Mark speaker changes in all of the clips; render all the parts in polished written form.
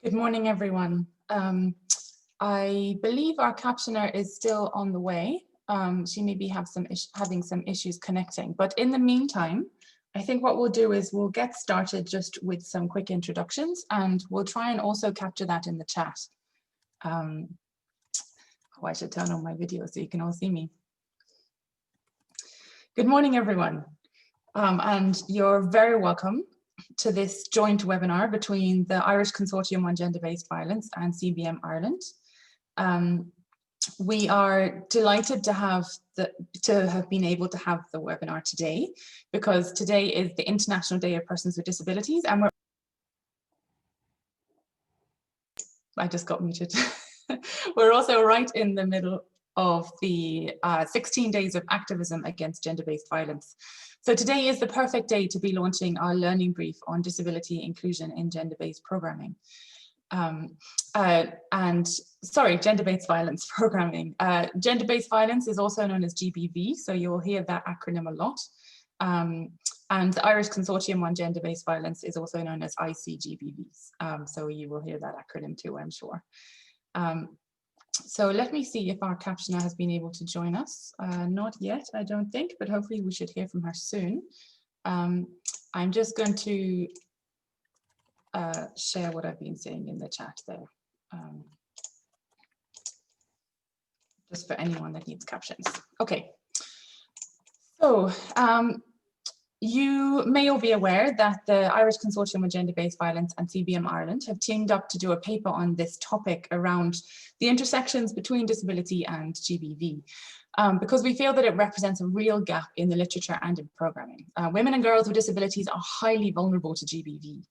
Speaker 1: Good morning, everyone. I believe our captioner is still on the way. She maybe having some issues connecting, but in the meantime, I think what we'll do is we'll get started just with some quick introductions, and we'll try and also capture that in the chat. I should turn on my video so you can all see me. Good morning, everyone, and you're very welcome to this joint webinar between the Irish Consortium on Gender-Based Violence and CBM Ireland. We are delighted to have been able to have the webinar today, because today is the International Day of Persons with Disabilities, and I just got muted. We're also right in the middle of the 16 days of activism against gender-based violence. So today is the perfect day to be launching our learning brief on disability inclusion in gender-based programming. Gender-based violence programming. Gender-based violence is also known as GBV, so you'll hear that acronym a lot. And the Irish Consortium on Gender-Based Violence is also known as ICGBV. So you will hear that acronym too, I'm sure. So let me see if our captioner has been able to join us. Not yet, I don't think, but hopefully we should hear from her soon. I'm just going to share what I've been saying in the chat there, just for anyone that needs captions. Okay, so you may all be aware that the Irish Consortium on Gender-Based Violence and CBM Ireland have teamed up to do a paper on this topic around the intersections between disability and GBV, because we feel that it represents a real gap in the literature and in programming. Women and girls with disabilities are highly vulnerable to GBV,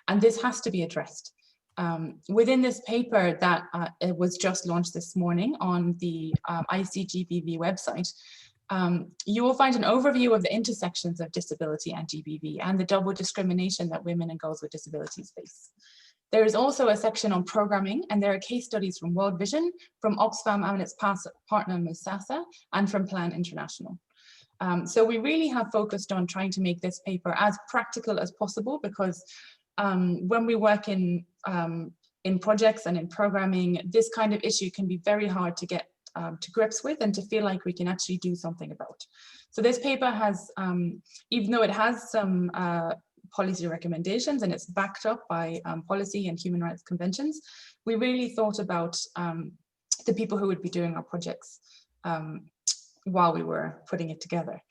Speaker 1: and this has to be addressed. Within this paper that it was just launched this morning on the ICGBV website, you will find an overview of the intersections of disability and GBV and the double discrimination that women and girls with disabilities face. There is also a section on programming, and there are case studies from World Vision, from Oxfam and its partner Musasa, and from Plan International. So we really have focused on trying to make this paper as practical as possible, because when we work in projects and in programming, this kind of issue can be very hard to get to grips with and to feel like we can actually do something about. So this paper has, even though it has some policy recommendations and it's backed up by policy and human rights conventions, we really thought about the people who would be doing our projects while we were putting it together.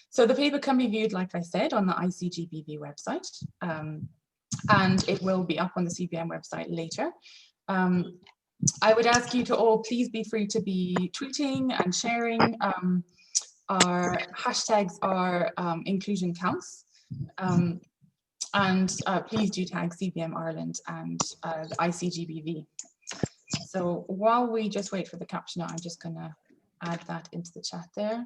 Speaker 1: So the paper can be viewed, like I said, on the ICGBV website, and it will be up on the CBM website later. I would ask you to all please be free to be tweeting and sharing. Our hashtags are inclusion counts, and please do tag CBM Ireland and the ICGBV. So while we just wait for the captioner, I'm just gonna add that into the chat there.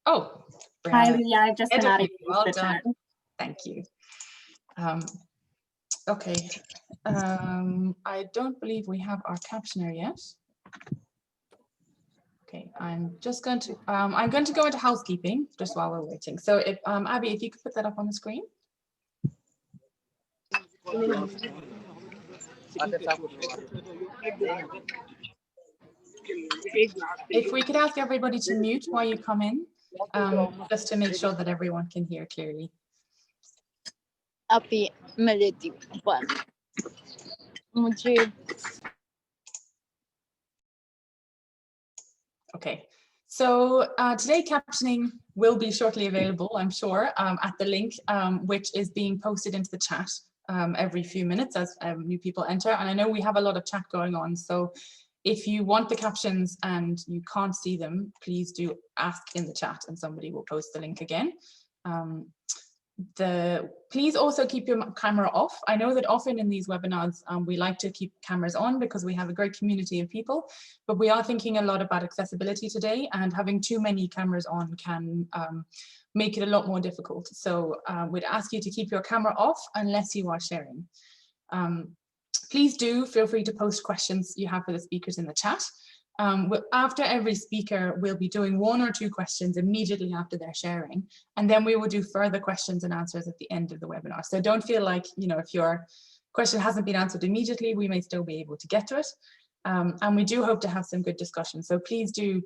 Speaker 1: Oh,
Speaker 2: hi, yeah, I've just been adding
Speaker 1: well done. Thank you. Okay, I don't believe we have our captioner yet. Okay, I'm just going to, I'm going to go into housekeeping just while we're waiting. So if, Abby, if you could put that up on the screen. If we could ask everybody to mute while you come in, just to make sure that everyone can hear clearly. Okay, so today captioning will be shortly available, I'm sure, at the link which is being posted into the chat every few minutes as new people enter. And I know we have a lot of chat going on, so if you want the captions and you can't see them, please do ask in the chat and somebody will post the link again. Please also keep your camera off. I know that often in these webinars we like to keep cameras on because we have a great community of people, but we are thinking a lot about accessibility today, and having too many cameras on can make it a lot more difficult. So we'd ask you to keep your camera off unless you are sharing. Please do feel free to post questions you have for the speakers in the chat. After every speaker, we'll be doing 1 or 2 questions immediately after their sharing, and then we will do further questions and answers at the end of the webinar. So don't feel like, you know, if you're question hasn't been answered immediately, we may still be able to get to it. And we do hope to have some good discussion. So please do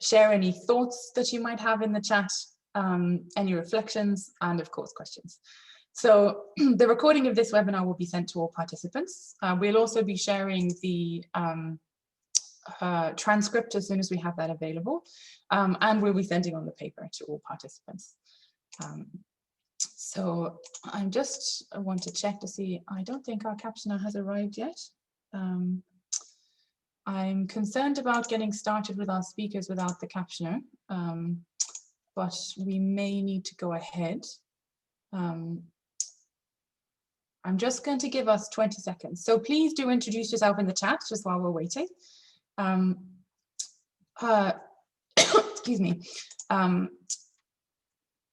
Speaker 1: share any thoughts that you might have in the chat, any reflections, and of course, questions. So the recording of this webinar will be sent to all participants. We'll also be sharing the transcript as soon as we have that available, and we'll be sending on the paper to all participants. So I want to check to see, I don't think our captioner has arrived yet. I'm concerned about getting started with our speakers without the captioner, but we may need to go ahead. I'm just going to give us 20 seconds. So please do introduce yourself in the chat just while we're waiting. Excuse me.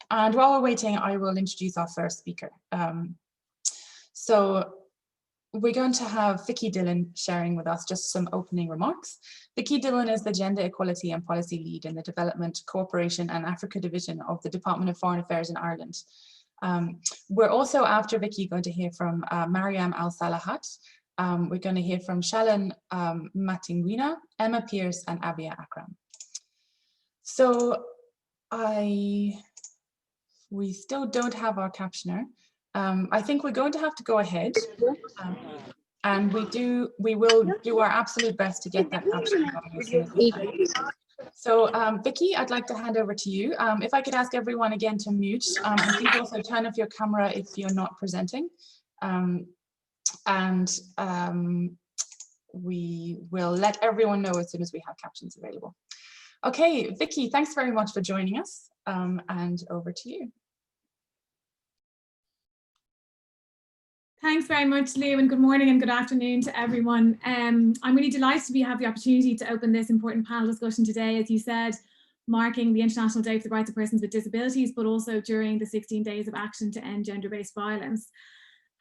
Speaker 1: And while we're waiting, I will introduce our first speaker. So we're going to have Vicky Dillon sharing with us just some opening remarks. Vicky Dillon is the Gender Equality and Policy Lead in the Development, Cooperation and Africa Division of the Department of Foreign Affairs in Ireland. We're also, after Vicky, going to hear from Mariam Al-Salahat. We're going to hear from Sharon Matingwina, Emma Pearce, and Abia Akra. So we still don't have our captioner. I think we're going to have to go ahead, and we will do our absolute best to get that captioner going as soon as we can. So Vicky, I'd like to hand over to you. If I could ask everyone again to mute, and please also turn off your camera if you're not presenting. We will let everyone know as soon as we have captions available. Okay, Vicky, thanks very much for joining us, and over to you.
Speaker 3: Thanks very much, Lou, and good morning and good afternoon to everyone. I'm really delighted to have the opportunity to open this important panel discussion today, as you said, marking the International Day for the Rights of Persons with Disabilities, but also during the 16 days of action to end gender-based violence.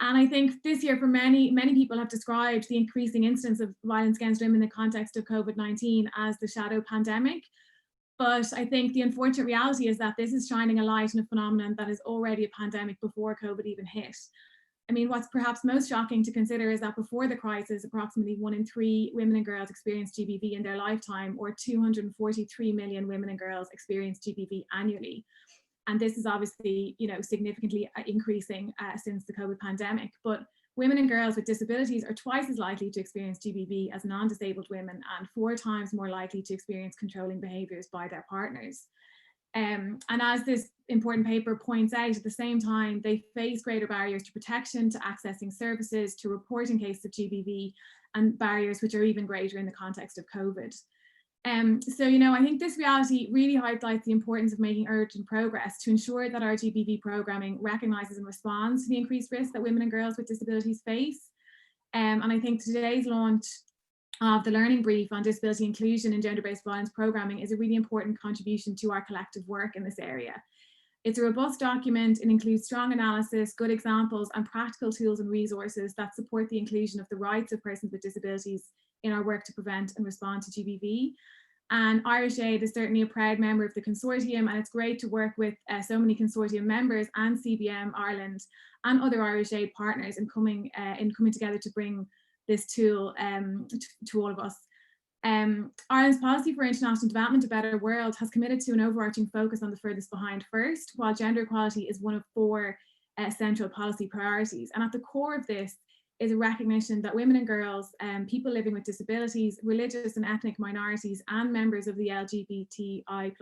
Speaker 3: And I think this year, for many people have described the increasing incidence of violence against women in the context of COVID-19 as the shadow pandemic. But I think the unfortunate reality is that this is shining a light on a phenomenon that is already a pandemic before COVID even hit. I mean, what's perhaps most shocking to consider is that before the crisis, approximately 1 in 3 women and girls experienced GBV in their lifetime, or 243 million women and girls experienced GBV annually. And this is obviously, significantly increasing since the COVID pandemic. But women and girls with disabilities are twice as likely to experience GBV as non-disabled women, and 4 times more likely to experience controlling behaviours by their partners. And as this important paper points out, at the same time, they face greater barriers to protection, to accessing services, to reporting cases of GBV, and barriers which are even greater in the context of COVID. So, I think this reality really highlights the importance of making urgent progress to ensure that our GBV programming recognises and responds to the increased risk that women and girls with disabilities face. And I think today's launch of the learning brief on disability inclusion in gender-based violence programming is a really important contribution to our collective work in this area. It's a robust document. It includes strong analysis, good examples, and practical tools and resources that support the inclusion of the rights of persons with disabilities in our work to prevent and respond to GBV. And Irish Aid is certainly a proud member of the consortium, and it's great to work with so many consortium members and CBM Ireland and other Irish Aid partners in coming together to bring this tool to all of us. Ireland's policy for international development, A Better World, has committed to an overarching focus on the furthest behind first, while gender equality is one of 4 central policy priorities. And at the core of this is a recognition that women and girls, people living with disabilities, religious and ethnic minorities, and members of the LGBTI+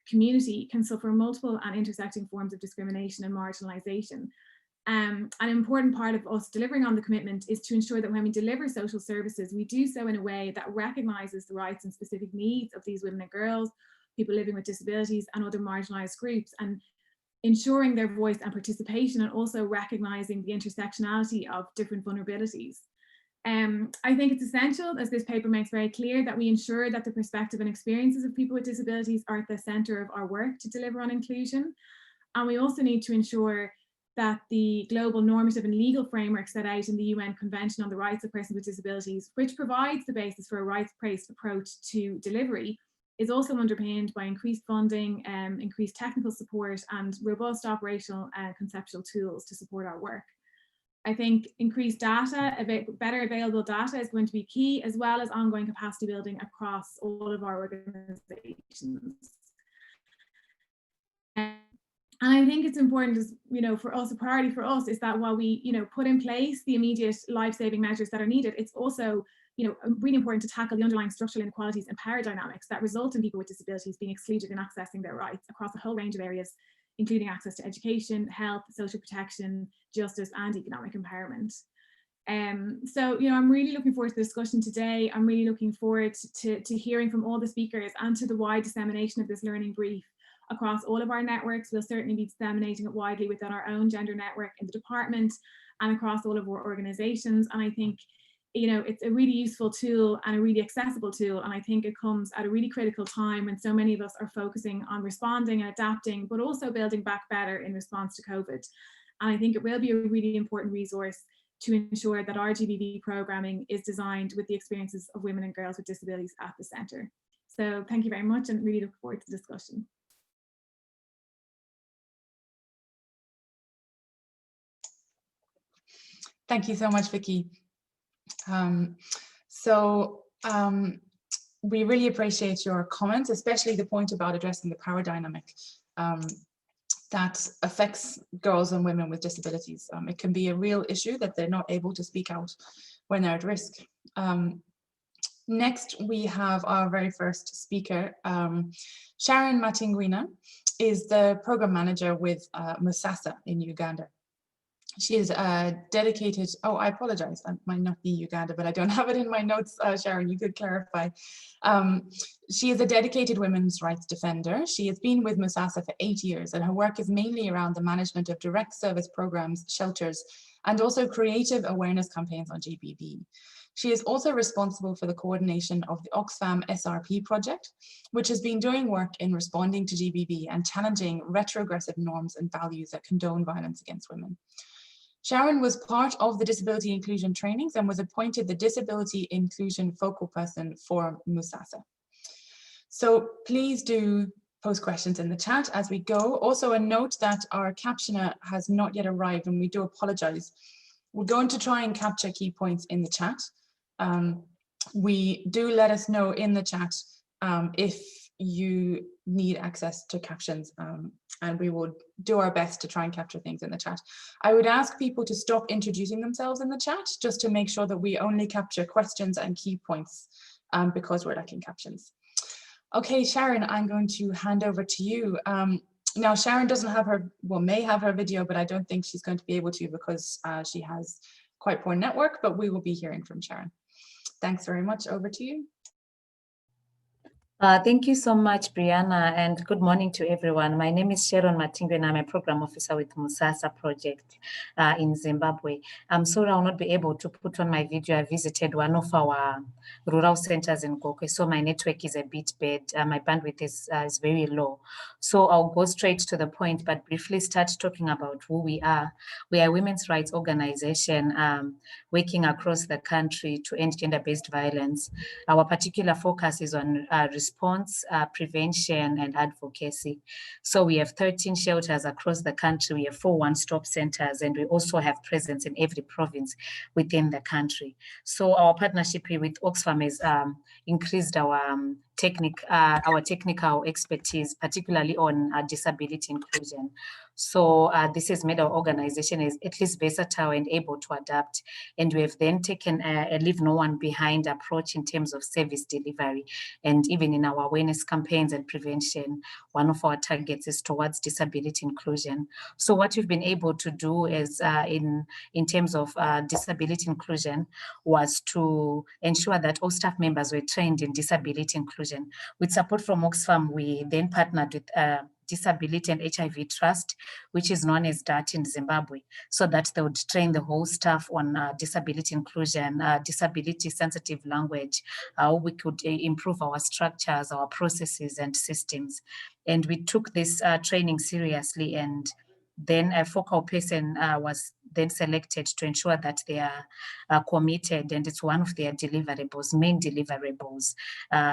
Speaker 3: community can suffer multiple and intersecting forms of discrimination and marginalisation. An important part of us delivering on the commitment is to ensure that when we deliver social services, we do so in a way that recognises the rights and specific needs of these women and girls, people living with disabilities, and other marginalised groups, and ensuring their voice and participation, and also recognising the intersectionality of different vulnerabilities. I think it's essential, as this paper makes very clear, that we ensure that the perspective and experiences of people with disabilities are at the centre of our work to deliver on inclusion. And we also need to ensure that the global normative and legal framework set out in the UN Convention on the Rights of Persons with Disabilities, which provides the basis for a rights-based approach to delivery, is also underpinned by increased funding, increased technical support, and robust operational and conceptual tools to support our work. I think increased data, better available data is going to be key, as well as ongoing capacity building across all of our organizations. And I think it's important, as for us, a priority for us is that while we, put in place the immediate life-saving measures that are needed, it's also, really important to tackle the underlying structural inequalities and power dynamics that result in people with disabilities being excluded in accessing their rights across a whole range of areas, including access to education, health, social protection, justice, and economic empowerment. So, I'm really looking forward to the discussion today. I'm really looking forward to hearing from all the speakers and to the wide dissemination of this learning brief across all of our networks. We'll certainly be disseminating it widely within our own gender network in the department and across all of our organizations. And I think, it's a really useful tool and a really accessible tool. And I think it comes at a really critical time when so many of us are focusing on responding and adapting, but also building back better in response to COVID. And I think it will be a really important resource to ensure that our GBV programming is designed with the experiences of women and girls with disabilities at the centre. So thank you very much, and really look forward to the discussion.
Speaker 1: Thank you so much, Vicky. We really appreciate your comments, especially the point about addressing the power dynamic that affects girls and women with disabilities. It can be a real issue that they're not able to speak out when they're at risk. Next, we have our very first speaker. Sharon Matingwina is the program manager with Musasa in Uganda. She is dedicated, oh, I apologize, it might not be Uganda, but I don't have it in my notes, Sharon, you could clarify. She is a dedicated women's rights defender. She has been with Musasa for 8 years, and her work is mainly around the management of direct service programs, shelters, and also creative awareness campaigns on GBV. She is also responsible for the coordination of the Oxfam SRP project, which has been doing work in responding to GBV and challenging retrogressive norms and values that condone violence against women. Sharon was part of the disability inclusion trainings and was appointed the disability inclusion focal person for Musasa. So please do post questions in the chat as we go. Also a note that our captioner has not yet arrived, and we do apologize. We're going to try and capture key points in the chat. We do let us know in the chat if you need access to captions, and we will do our best to try and capture things in the chat. I would ask people to stop introducing themselves in the chat just to make sure that we only capture questions and key points because we're lacking captions. Okay, Sharon, I'm going to hand over to you. Now, Sharon doesn't have her, well, may have her video, but I don't think she's going to be able to because she has quite poor network, but we will be hearing from Sharon. Thanks very much. Over to you.
Speaker 4: Thank you so much, Brianna, and good morning to everyone. My name is Sharon Guinea. I'm a program officer with Musasa project in Zimbabwe. I'm sorry I'll not be able to put on my video. I visited one of our rural centers in Gokwe, so my network is a bit bad. My bandwidth is very low. So I'll go straight to the point, but briefly start talking about who we are. We are a women's rights organization working across the country to end gender-based violence. Our particular focus is on response, prevention, and advocacy. So we have 13 shelters across the country. We have 4 one-stop centers, and we also have presence in every province within the country. So our partnership here with Oxfam has increased our technical expertise, particularly on disability inclusion. So this has made our organization is at least versatile and able to adapt. And we have then taken a leave no one behind approach in terms of service delivery. And even in our awareness campaigns and prevention, one of our targets is towards disability inclusion. So what we've been able to do is in terms of disability inclusion was to ensure that all staff members were trained in disability inclusion. With support from Oxfam, we then partnered with Disability and HIV Trust, which is known as DAT in Zimbabwe, so that they would train the whole staff on disability inclusion, disability sensitive language, how we could improve our structures, our processes and systems. And we took this training seriously, and then a focal person was then selected to ensure that they are committed, and it's one of their deliverables, main deliverables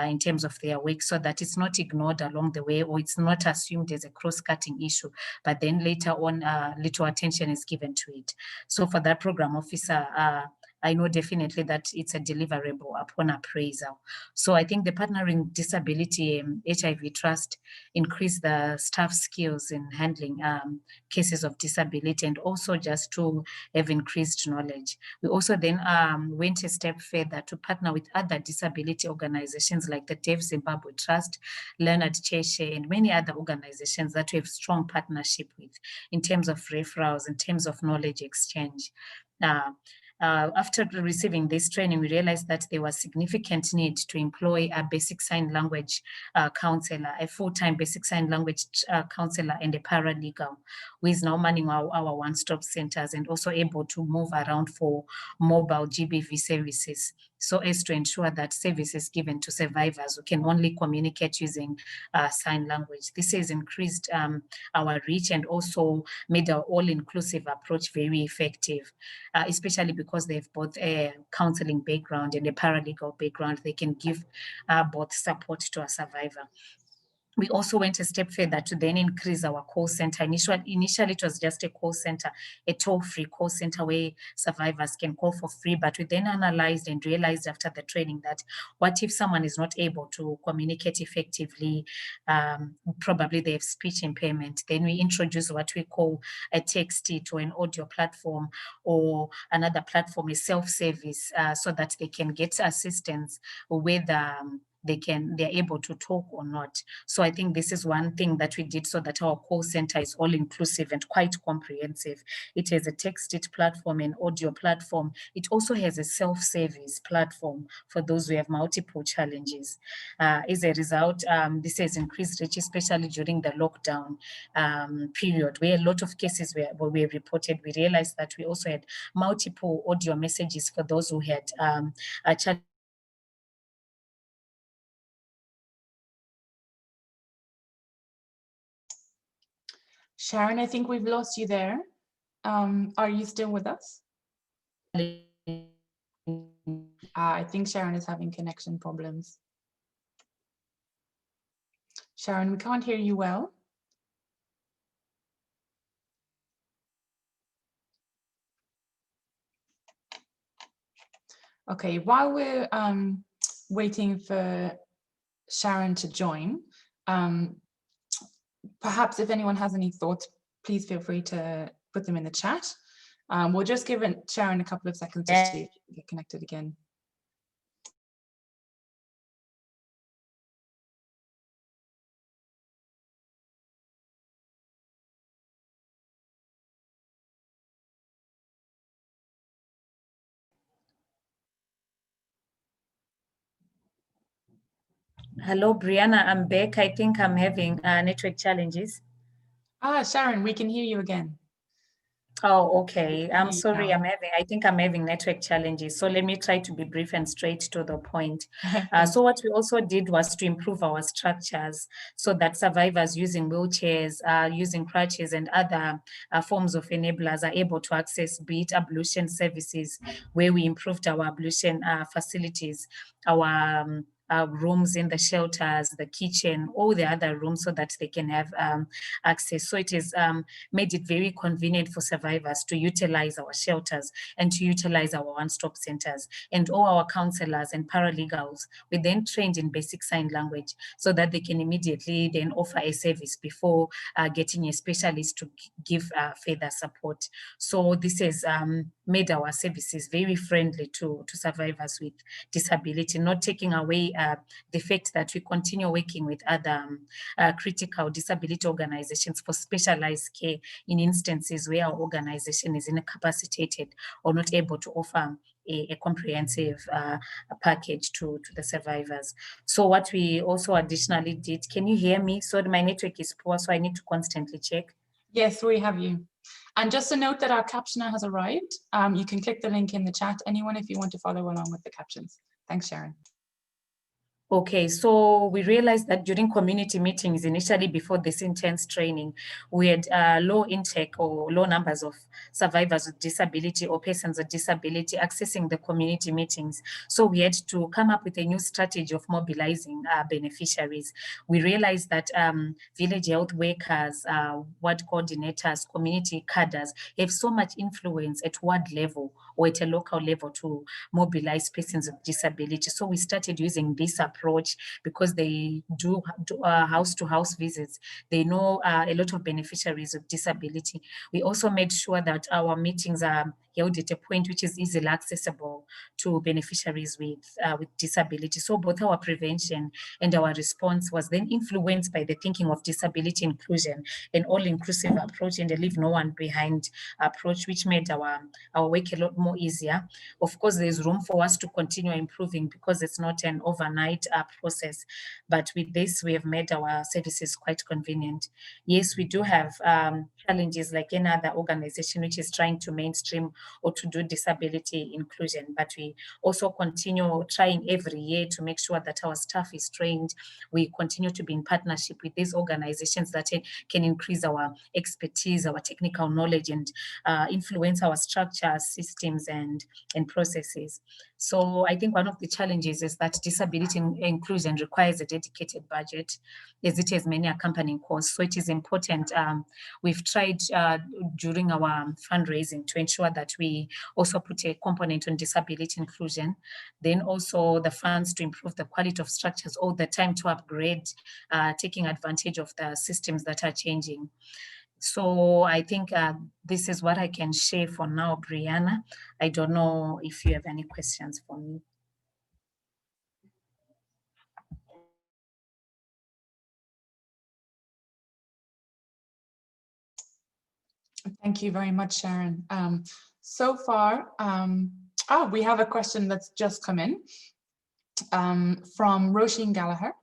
Speaker 4: in terms of their work, so that it's not ignored along the way, or it's not assumed as a cross-cutting issue, but then later on little attention is given to it. So for that program officer, I know definitely that it's a deliverable upon appraisal. So I think the Partnering Disability HIV Trust increased the staff skills in handling cases of disability, and also just to have increased knowledge. We also then went a step further to partner with other disability organizations like the Deaf Zimbabwe Trust, Leonard Cheshe, and many other organizations that we have strong partnership with in terms of referrals, in terms of knowledge exchange. After receiving this training, we realized that there was significant need to employ a basic sign language counselor, a full-time basic sign language counselor, and a paralegal who is now manning our one-stop centers and also able to move around for mobile GBV services, so as to ensure that services given to survivors who can only communicate using sign language. This has increased our reach and also made our all-inclusive approach very effective, especially because they have both a counseling background and a paralegal background. They can give both support to a survivor. We also went a step further to then increase our call center. Initially, it was just a call center, a toll-free call center where survivors can call for free. But we then analyzed and realized after the training that what if someone is not able to communicate effectively, probably they have speech impairment. Then we introduce what we call a text to an audio platform, or another platform, a self-service, so that they can get assistance whether they're able to talk or not. So I think this is one thing that we did so that our call center is all inclusive and quite comprehensive. It has a text-it platform, an audio platform. It also has a self-service platform for those who have multiple challenges. As a result, this has increased reach, especially during the lockdown period, where a lot of cases were reported. We realized that we also had multiple audio messages for those who had challenges.
Speaker 1: Sharon, I think we've lost you there. Are you still with us? I think Sharon is having connection problems. Sharon, we can't hear you well. Okay, while we're waiting for Sharon to join, perhaps if anyone has any thoughts, please feel free to put them in the chat. We'll just give Sharon a couple of seconds just to get connected again.
Speaker 4: Hello, Brianna, I'm back. I think I'm having network challenges.
Speaker 1: Sharon, we can hear you again.
Speaker 4: Oh, okay. I'm sorry. I think I'm having network challenges. So let me try to be brief and straight to the point. So what we also did was to improve our structures so that survivors using wheelchairs, using crutches and other forms of enablers are able to access, be it ablution services, where we improved our ablution facilities, our rooms in the shelters, the kitchen, all the other rooms, so that they can have access. So it has made it very convenient for survivors to utilize our shelters and to utilize our one-stop centers. And all our counselors and paralegals, we then trained in basic sign language so that they can immediately then offer a service before getting a specialist to give further support. So this has made our services very friendly to survivors with disability, not taking away the fact that we continue working with other critical disability organizations for specialized care in instances where our organization is incapacitated or not able to offer a comprehensive package to the survivors. So what we also additionally did, can you hear me? So my network is poor, so I need to constantly check.
Speaker 1: Yes, we have you. And just a note that our captioner has arrived. You can click the link in the chat, anyone, if you want to follow along with the captions. Thanks, Sharon.
Speaker 4: Okay, so we realized that during community meetings, initially before this intense training, we had low intake or low numbers of survivors with disability or persons with disability accessing the community meetings. So we had to come up with a new strategy of mobilizing beneficiaries. We realized that village health workers, ward coordinators, community cadres have so much influence at ward level or at a local level to mobilize persons with disability. So we started using this approach because they do house-to-house visits. They know a lot of beneficiaries with disability. We also made sure that our meetings are held at a point which is easily accessible to beneficiaries with disability. So both our prevention and our response was then influenced by the thinking of disability inclusion, an all-inclusive approach and a leave no one behind approach, which made our work a lot more easier. Of course, there's room for us to continue improving because it's not an overnight process. But with this, we have made our services quite convenient. Yes, we do have challenges like any other organization which is trying to mainstream or to do disability inclusion. But we also continue trying every year to make sure that our staff is trained. We continue to be in partnership with these organizations that can increase our expertise, our technical knowledge, and influence our structures, systems, and processes. So I think one of the challenges is that disability inclusion requires a dedicated budget, as it has many accompanying costs. So it is important. We've tried during our fundraising to ensure that we also put a component on disability inclusion, then also the funds to improve the quality of structures all the time, to upgrade, taking advantage of the systems that are changing. So I think this is what I can share for now, Brianna. I don't know if you have any questions for me.
Speaker 1: Thank you very much, Sharon. So far, we have a question that's just come in from Roisin Gallagher.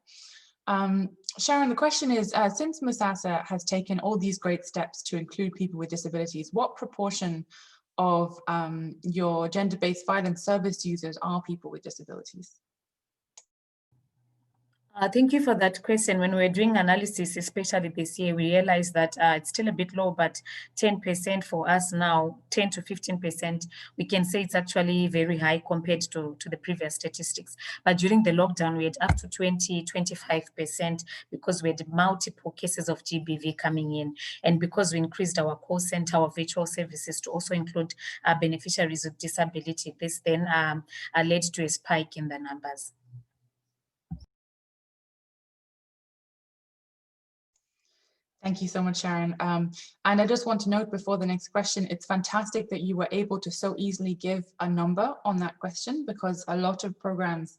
Speaker 1: Sharon, the question is, since Musasa has taken all these great steps to include people with disabilities, what proportion of your gender-based violence service users are people with disabilities?
Speaker 4: Thank you for that question. When we were doing analysis, especially this year, we realized that it's still a bit low, but 10% for us now, 10 to 15%, we can say it's actually very high compared to the previous statistics. But during the lockdown, we had up to 20, 25% because we had multiple cases of GBV coming in. And because we increased our call center, our virtual services to also include beneficiaries with disability, this then led to a spike in the numbers.
Speaker 1: Thank you so much, Sharon. And I just want to note before the next question, it's fantastic that you were able to so easily give a number on that question, because a lot of programs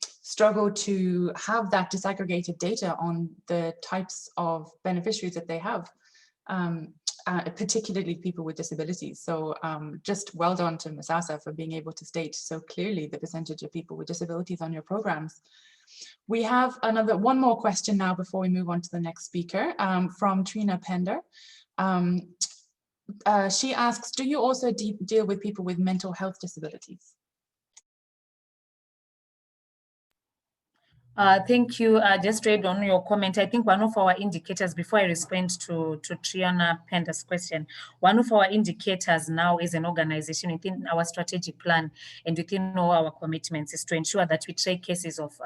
Speaker 1: struggle to have that disaggregated data on the types of beneficiaries that they have, particularly people with disabilities. So just well done to Musasa for being able to state so clearly the percentage of people with disabilities on your programs. We have one more question now before we move on to the next speaker, from Trina Pender. She asks, do you also deal with people with mental health disabilities?
Speaker 4: Thank you. Just read on your comment. I think one of our indicators, before I respond to Triana Pender's question, one of our indicators now is an organization within our strategic plan and within all our commitments is to ensure that we track cases of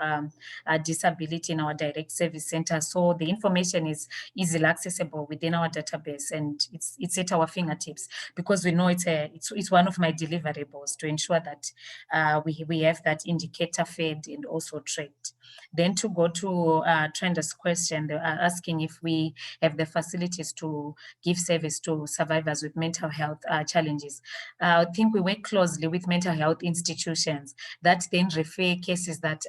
Speaker 4: disability in our direct service center. So the information is easily accessible within our database, and it's at our fingertips, because we know it's one of my deliverables to ensure that we have that indicator fed and also tracked. Then to go to Trenda's question, they are asking if we have the facilities to give service to survivors with mental health challenges. I think we work closely with mental health institutions that then refer cases that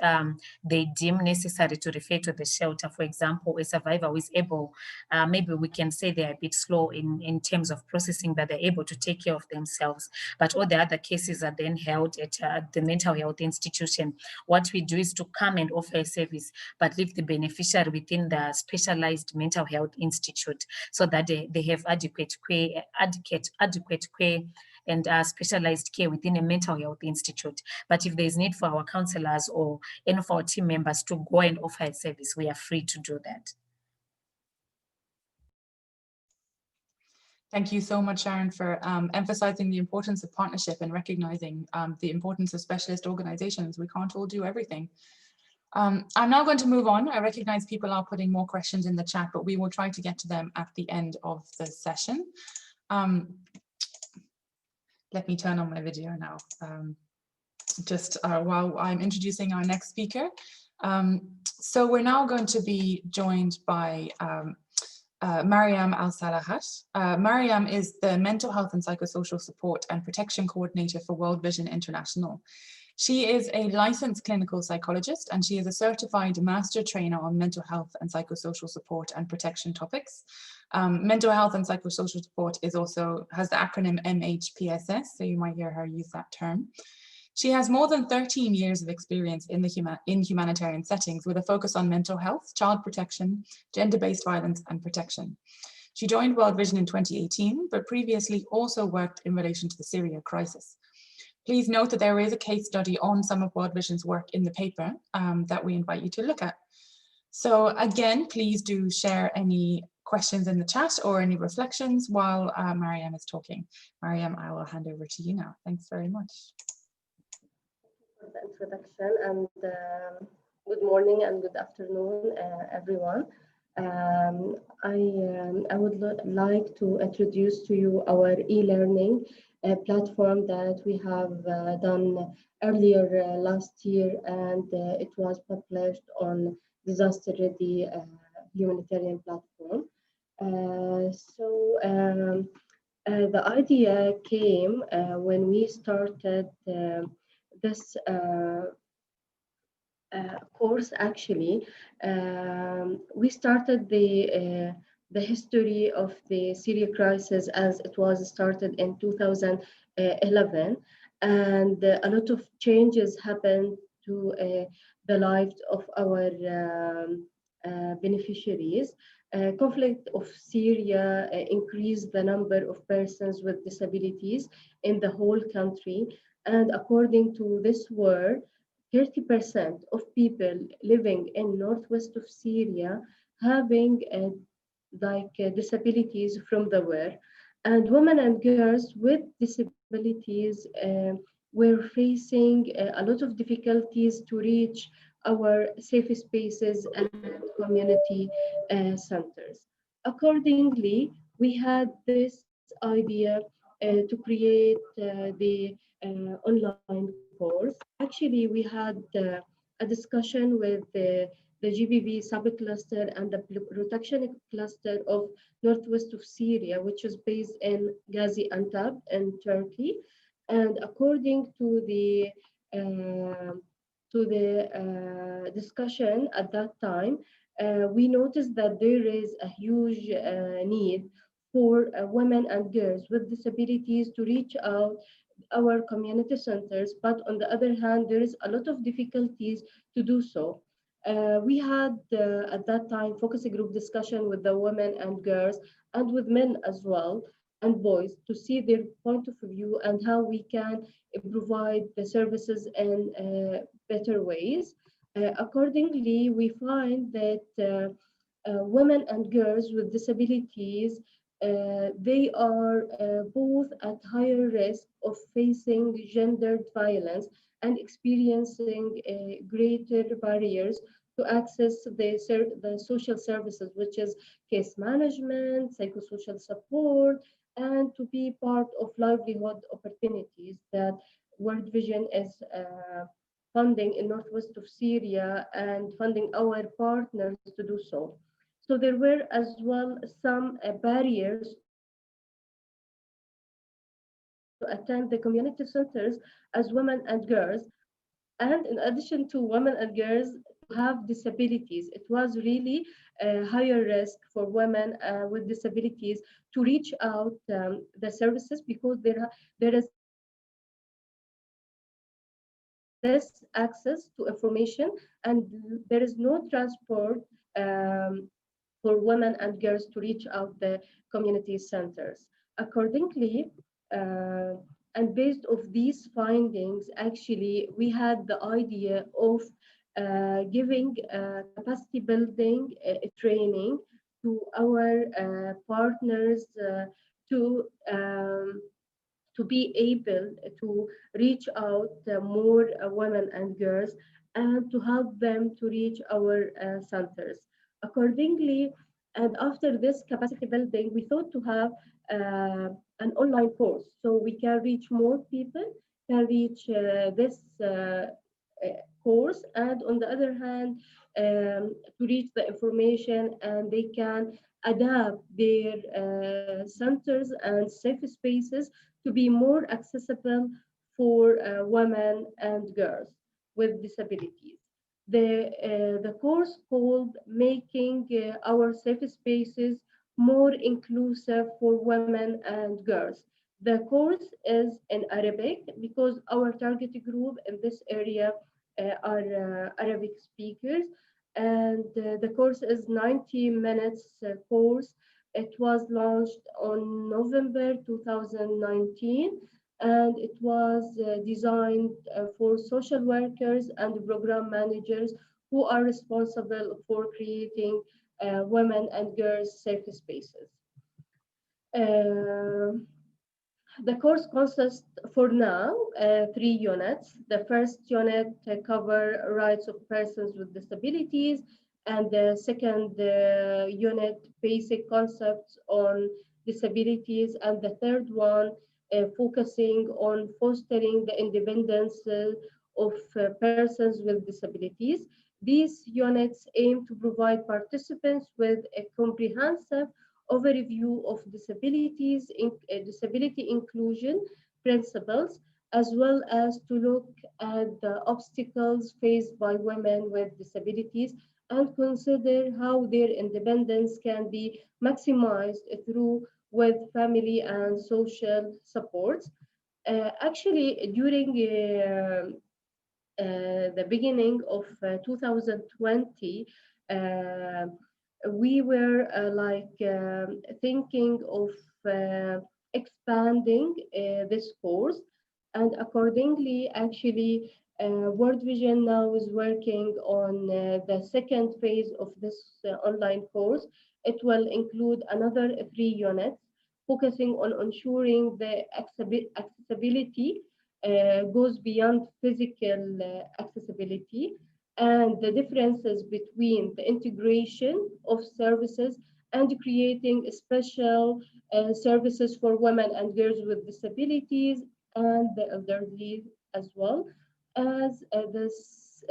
Speaker 4: they deem necessary to refer to the shelter. For example, a survivor who is able, maybe we can say they're a bit slow in terms of processing, but they're able to take care of themselves. But all the other cases are then held at the mental health institution. What we do is to come and offer offer a service, but leave the beneficiary within the specialized mental health institute so that they have adequate care and specialized care within a mental health institute. But if there's need for our counselors or any of our team members to go and offer a service, we are free to do that.
Speaker 1: Thank you so much, Sharon, for emphasizing the importance of partnership and recognizing the importance of specialist organizations. We can't all do everything. I'm now going to move on. I recognize people are putting more questions in the chat, but we will try to get to them at the end of the session. Let me turn on my video now, while I'm introducing our next speaker. So we're now going to be joined by Mariam Al-Salahat. Mariam is the Mental Health and Psychosocial Support and Protection Coordinator for World Vision International. She is a licensed clinical psychologist and she is a certified master trainer on mental health and psychosocial support and protection topics. Mental health and psychosocial support has the acronym MHPSS, so you might hear her use that term. She has more than 13 years of experience in humanitarian settings with a focus on mental health, child protection, gender-based violence and protection. She joined World Vision in 2018, but previously also worked in relation to the Syria crisis. Please note that there is a case study on some of World Vision's work in the paper that we invite you to look at. So again, please do share any questions in the chat or any reflections while Mariam is talking. Mariam, I will hand over to you now. Thanks very much.
Speaker 5: For the introduction, and good morning and good afternoon, everyone. I would like to introduce to you our e-learning platform that we have done earlier last year, and it was published on Disaster Ready humanitarian platform. The idea came when we started this course. Actually, we started the history of the Syria crisis as it was started in 2011, and a lot of changes happened to the lives of our beneficiaries. Conflict of Syria increased the number of persons with disabilities in the whole country, and according to this war, 30% of people living in northwest of Syria having disabilities from the war, and women and girls with disabilities were facing a lot of difficulties to reach our safe spaces and community centers. Accordingly, we had this idea to create the online course. Actually, we had a discussion with the GBV subcluster and the protection cluster of northwest of Syria, which is based in Gaziantep in Turkey. And according to the discussion at that time, we noticed that there is a huge need for women and girls with disabilities to reach out our community centers, but on the other hand, there is a lot of difficulties to do so. We had at that time focus group discussion with the women and girls and with men as well and boys to see their point of view and how we can provide the services in better ways. Accordingly, we find that women and girls with disabilities they are both at higher risk of facing gendered violence and experiencing greater barriers to access the social services, which is case management, psychosocial support, and to be part of livelihood opportunities that World Vision is funding in northwest of Syria and funding our partners to do so. So there were as well some barriers to attend the community centers as women and girls. And in addition to women and girls who have disabilities, it was really a higher risk for women with disabilities to reach out the services because there is less access to information, and there is no transport for women and girls to reach out the community centers. Accordingly, and based of these findings, actually, we had the idea of giving capacity building training to our partners to um, to be able to reach out more women and girls and to help them to reach our centers. Accordingly, and after this capacity building, we thought to have an online course so we can reach more people, can reach this course, and on the other hand, to reach the information and they can adapt their centers and safe spaces to be more accessible for women and girls with disabilities. The course called Making Our Safe Spaces More Inclusive for Women and Girls. The course is in Arabic because our target group in this area are Arabic speakers, and the course is 90 minutes course. It was launched on November 2019, and it was designed for social workers and program managers who are responsible for creating women and girls safe spaces. Uh, the course consists for now 3 units. The first unit cover rights of persons with disabilities, and the second unit basic concepts on disabilities, and the third one focusing on fostering the independence of persons with disabilities. These units aim to provide participants with a comprehensive overview of disability inclusion principles, as well as to look at the obstacles faced by women with disabilities and consider how their independence can be maximized through with family and social supports. Actually, during the beginning of 2020, we were thinking of expanding this course, and accordingly, actually, World Vision now is working on the second phase of this online course. It will include another 3 units, focusing on ensuring the accessibility goes beyond physical accessibility, and the differences between the integration of services and creating special services for women and girls with disabilities and the elderly, as well as this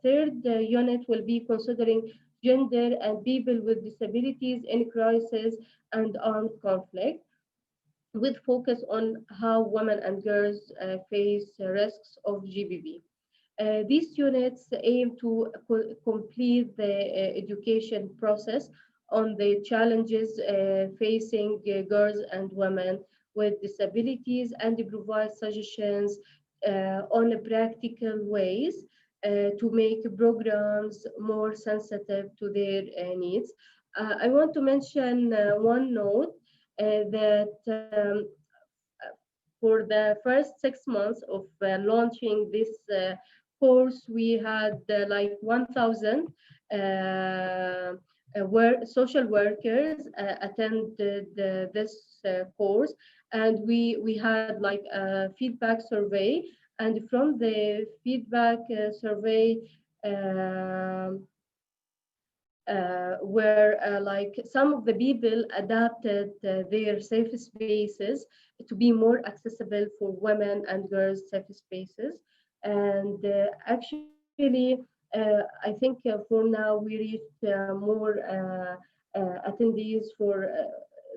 Speaker 5: third unit will be considering gender and people with disabilities in crisis and armed conflict, with focus on how women and girls face risks of GBV. These units aim to complete the education process on the challenges facing girls and women with disabilities, and provide suggestions on practical ways to make programs more sensitive to their needs. I want to mention one note that for the first 6 months of launching this course, we had like 1,000 social workers attended this course, and we had like a feedback survey, and from the feedback survey where like some of the people adapted their safe spaces to be more accessible for women and girls safe spaces. And actually, I think for now we reached more attendees for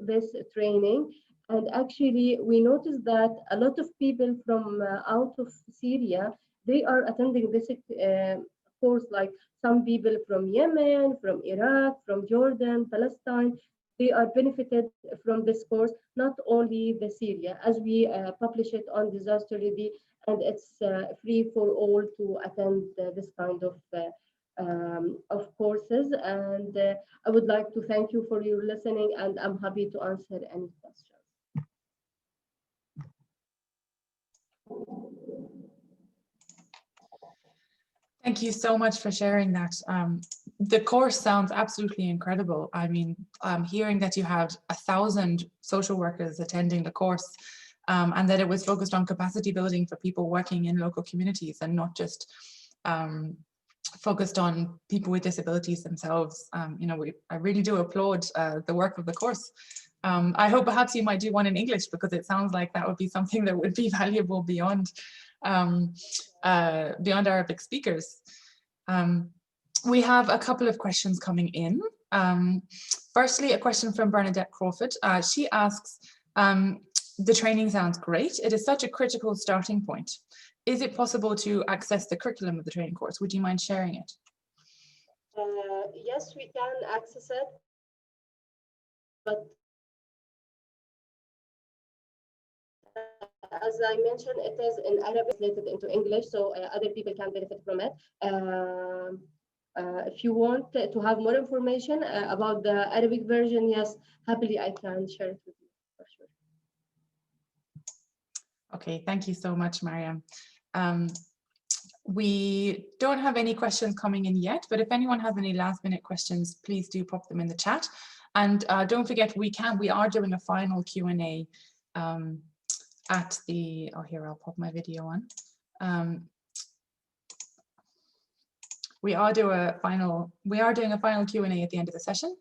Speaker 5: this training. And actually, we noticed that a lot of people from out of Syria, they are attending this course, like some people from Yemen, from Iraq, from Jordan, Palestine. they are benefited from this course, not only the Syria, as we publish it on Disaster Ready, and it's free for all to attend this kind of courses. And I would like to thank you for your listening, and I'm happy to answer any questions.
Speaker 1: Thank you so much for sharing that. The course sounds absolutely incredible. I mean, hearing that you had 1,000 social workers attending the course, and that it was focused on capacity building for people working in local communities and not just focused on people with disabilities themselves. You know, I really do applaud the work of the course. I hope perhaps you might do one in English, because it sounds like that would be something that would be valuable beyond Arabic speakers. We have a couple of questions coming in. Firstly, a question from Bernadette Crawford. She asks, the training sounds great. It is such a critical starting point. Is it possible to access the curriculum of the training course? Would you mind sharing it?
Speaker 5: Yes, we can access it, but as I mentioned, it is in Arabic translated into English, so other people can benefit from it. If you want to have more information about the Arabic version, yes, happily I can share it with you for sure.
Speaker 1: Okay, thank you so much, Mariam. We don't have any questions coming in yet, but if anyone has any last minute questions, please do pop them in the chat. And don't forget, we are doing a final Q&A at the, oh, here, I'll pop my video on. We are doing a final Q&A at the end of the session.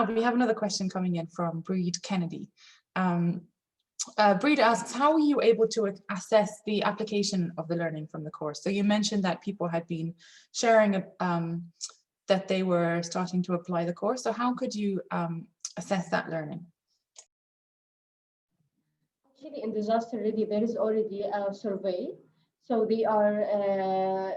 Speaker 1: We have another question coming in from Breed Kennedy. Breed asks, how were you able to assess the application of the learning from the course? So you mentioned that people had been sharing that they were starting to apply the course. So how could you assess that learning?
Speaker 5: Actually, in Disaster Ready, there is already a survey. So they are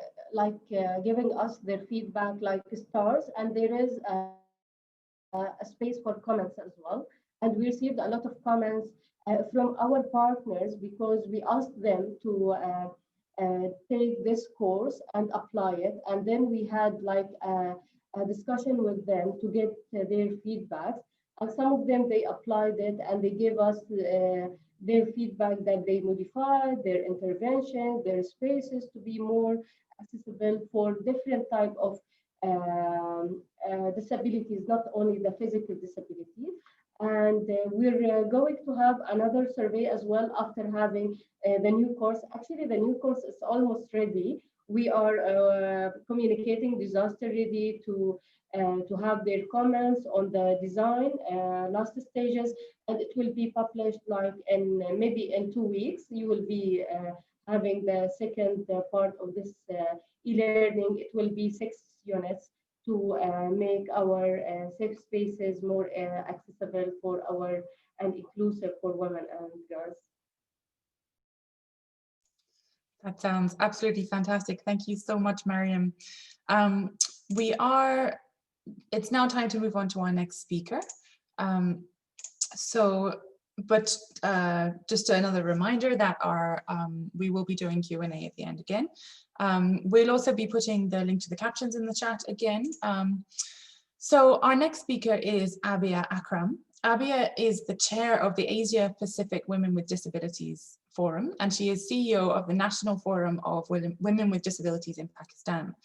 Speaker 5: giving us their feedback like stars, and there is a space for comments as well. And we received a lot of comments from our partners, because we asked them to take this course and apply it. And then we had like a discussion with them to get their feedback. And some of them, they applied it and they gave us their feedback that they modified their intervention, their spaces to be more accessible for different type of disabilities, not only the physical disability. And we're going to have another survey as well after having the new course. Actually, the new course is almost ready. We are communicating Disaster Ready to have their comments on the design last stages, and it will be published like in maybe in 2 weeks. You will be having the second part of this e-learning. It will be 6 units to make our safe spaces more accessible for our and inclusive for women and girls.
Speaker 1: That sounds absolutely fantastic. Thank you so much, Mariam. It's now time to move on to our next speaker. Just another reminder that we will be doing Q&A at the end again. We'll also be putting the link to the captions in the chat again. So our next speaker is Abia Akram. Abia is the chair of the Asia Pacific Women with Disabilities Forum, and she is CEO of the National Forum of Women with Disabilities in Pakistan.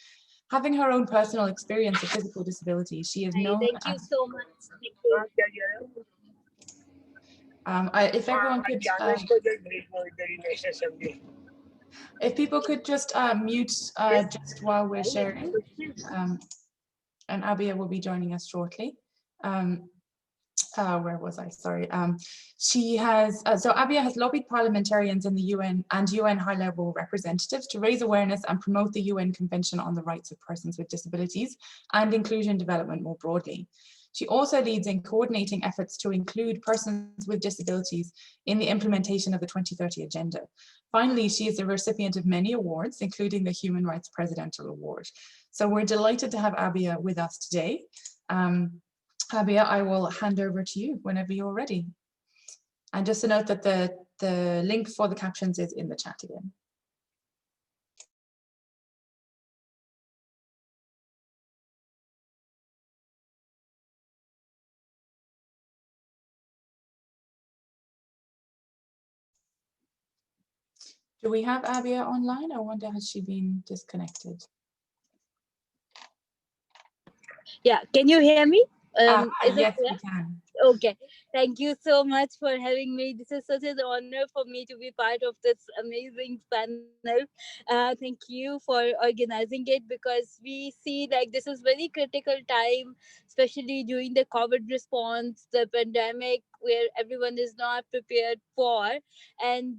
Speaker 1: Having her own personal experience of physical disability, she is known
Speaker 2: Thank you so much. Thank you.
Speaker 1: If everyone could, if people could just mute just while we're sharing, and Abia will be joining us shortly. Where was I? Sorry. She has, so Abia has lobbied parliamentarians in the UN and UN high-level representatives to raise awareness and promote the UN Convention on the Rights of Persons with Disabilities and inclusion development more broadly. She also leads in coordinating efforts to include persons with disabilities in the implementation of the 2030 Agenda. Finally, she is a recipient of many awards, including the Human Rights Presidential Award. So we're delighted to have Abia with us today. Abia, I will hand over to you whenever you're ready. And just to note that the link for the captions is in the chat again. Do we have Abia online? I wonder, has she been disconnected?
Speaker 2: Yeah, can you hear me? Is it
Speaker 1: Yes,
Speaker 2: clear?
Speaker 1: we can.
Speaker 2: Okay, thank you so much for having me. This is such an honor for me to be part of this amazing panel. Thank you for organizing it, because we see like this is very critical time, especially during the COVID response, the pandemic, where everyone is not prepared for, and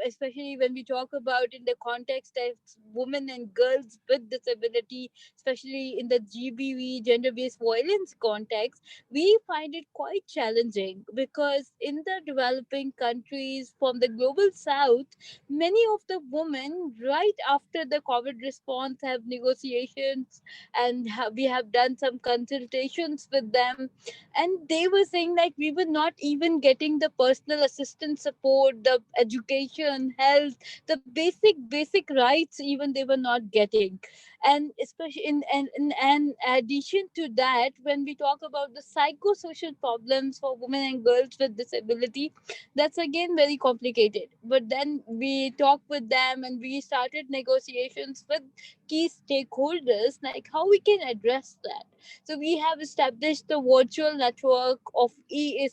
Speaker 2: especially when we talk about in the context of women and girls with disability, especially in the GBV gender-based violence context, we find it quite challenging, because in the developing countries from the global south, many of the women right after the COVID response have negotiations, and we have done some consultations with them, and they were saying like we were not even getting the personal assistance support, the education, health, the basic rights even they were not getting. And especially in addition to that, when we talk about the psychosocial problems for women and girls with disability, that's again very complicated. But then we talked with them and we started negotiations with key stakeholders, like how we can address that. So we have established the virtual network of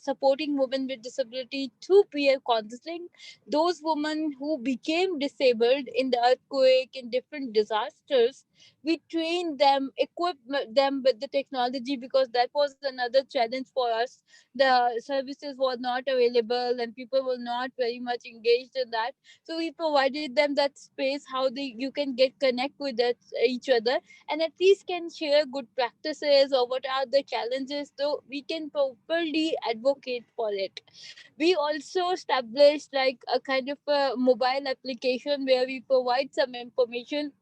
Speaker 2: supporting women with disability through peer counseling. Those women who became disabled in the earthquake, in different disasters, we train them, equip them with the technology, because that was another challenge for us. The services were not available and people were not very much engaged in that. So we provided them that space how you can get connect with each other, and at least can share good practices or what are the challenges, so we can properly advocate for it. We also established like a kind of a mobile application where we provide some information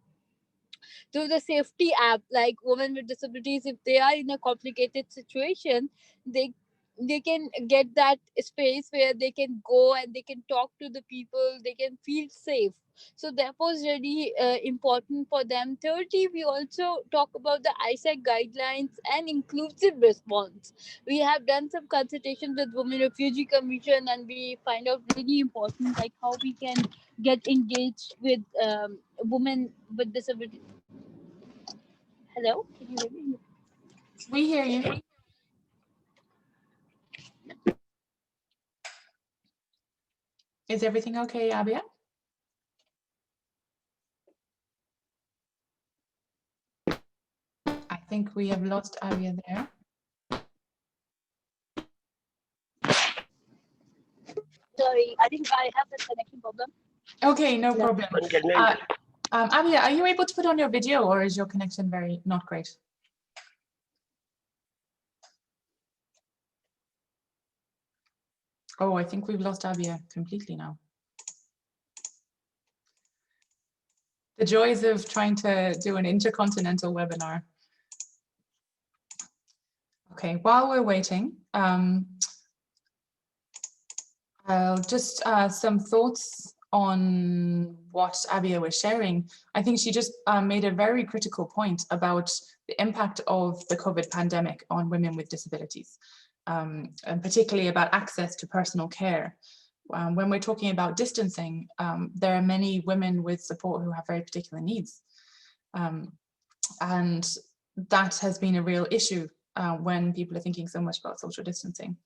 Speaker 2: through the safety app, like women with disabilities, if they are in a complicated situation, they they can get that space where they can go and they can talk to the people, they can feel safe. So that was really important for them. Thirdly, we also talk about the ISAC guidelines and inclusive response. We have done some consultation with Women Refugee Commission, and we find out really important like how we can get engaged with women with disabilities. Hello, can you hear me?
Speaker 1: We hear you. Is everything okay, Abia? I think we have lost Abia there.
Speaker 2: Sorry, I think I have the connection problem.
Speaker 1: Okay, no problem.
Speaker 2: Abia,
Speaker 1: Abia, are you able to put on your video, or is your connection very not great? Oh, I think we've lost Abia completely now. The joys of trying to do an intercontinental webinar. Okay, while we're waiting, just some thoughts on what Abia was sharing. I think she just made a very critical point about the impact of the COVID pandemic on women with disabilities, and particularly about access to personal care. When we're talking about distancing, there are many women with support who have very particular needs. And that has been a real issue when people are thinking so much about social distancing.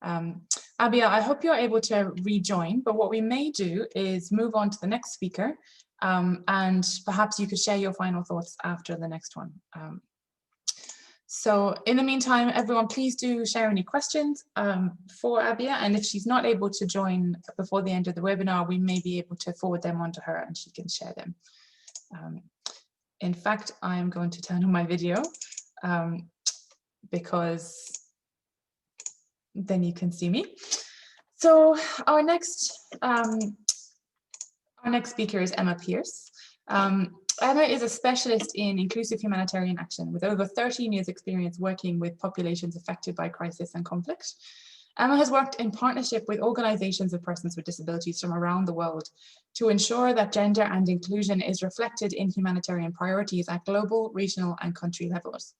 Speaker 1: Abia, I hope you're able to rejoin, but what we may do is move on to the next speaker, and perhaps you could share your final thoughts after the next one. So in the meantime, everyone, please do share any questions for Abia, and if she's not able to join before the end of the webinar, we may be able to forward them on to her and she can share them. In fact, I'm going to turn on my video because then you can see me. So our next speaker is Emma Pearce. Emma is a specialist in inclusive humanitarian action with over 13 years experience working with populations affected by crisis and conflict. Emma has worked in partnership with organizations of persons with disabilities from around the world to ensure that gender and inclusion is reflected in humanitarian priorities at global, regional, and country levels.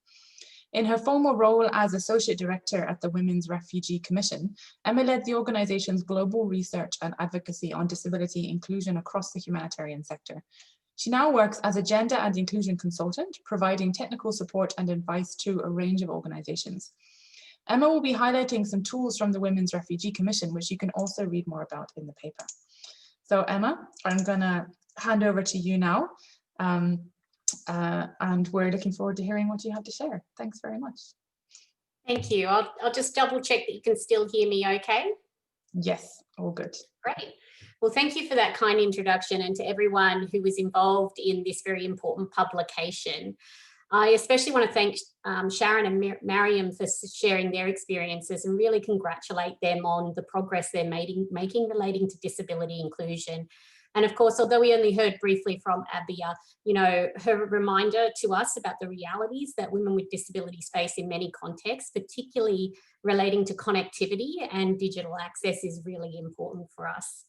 Speaker 1: In her former role as Associate Director at the Women's Refugee Commission, Emma led the organization's global research and advocacy on disability inclusion across the humanitarian sector. She now works as a gender and inclusion consultant, providing technical support and advice to a range of organizations. Emma will be highlighting some tools from the Women's Refugee Commission, which you can also read more about in the paper. So Emma, I'm gonna hand over to you now. And we're looking forward to hearing what you have to share. Thanks very much.
Speaker 6: Thank you. I'll just double check that you can still hear me okay.
Speaker 1: Yes, all good.
Speaker 6: Great. Well, thank you for that kind introduction, and to everyone who was involved in this very important publication. I especially want to thank Sharon and Mariam for sharing their experiences and really congratulate them on the progress they're making relating to disability inclusion. And of course, although we only heard briefly from Abia, you know, her reminder to us about the realities that women with disabilities face in many contexts, particularly relating to connectivity and digital access, is really important for us.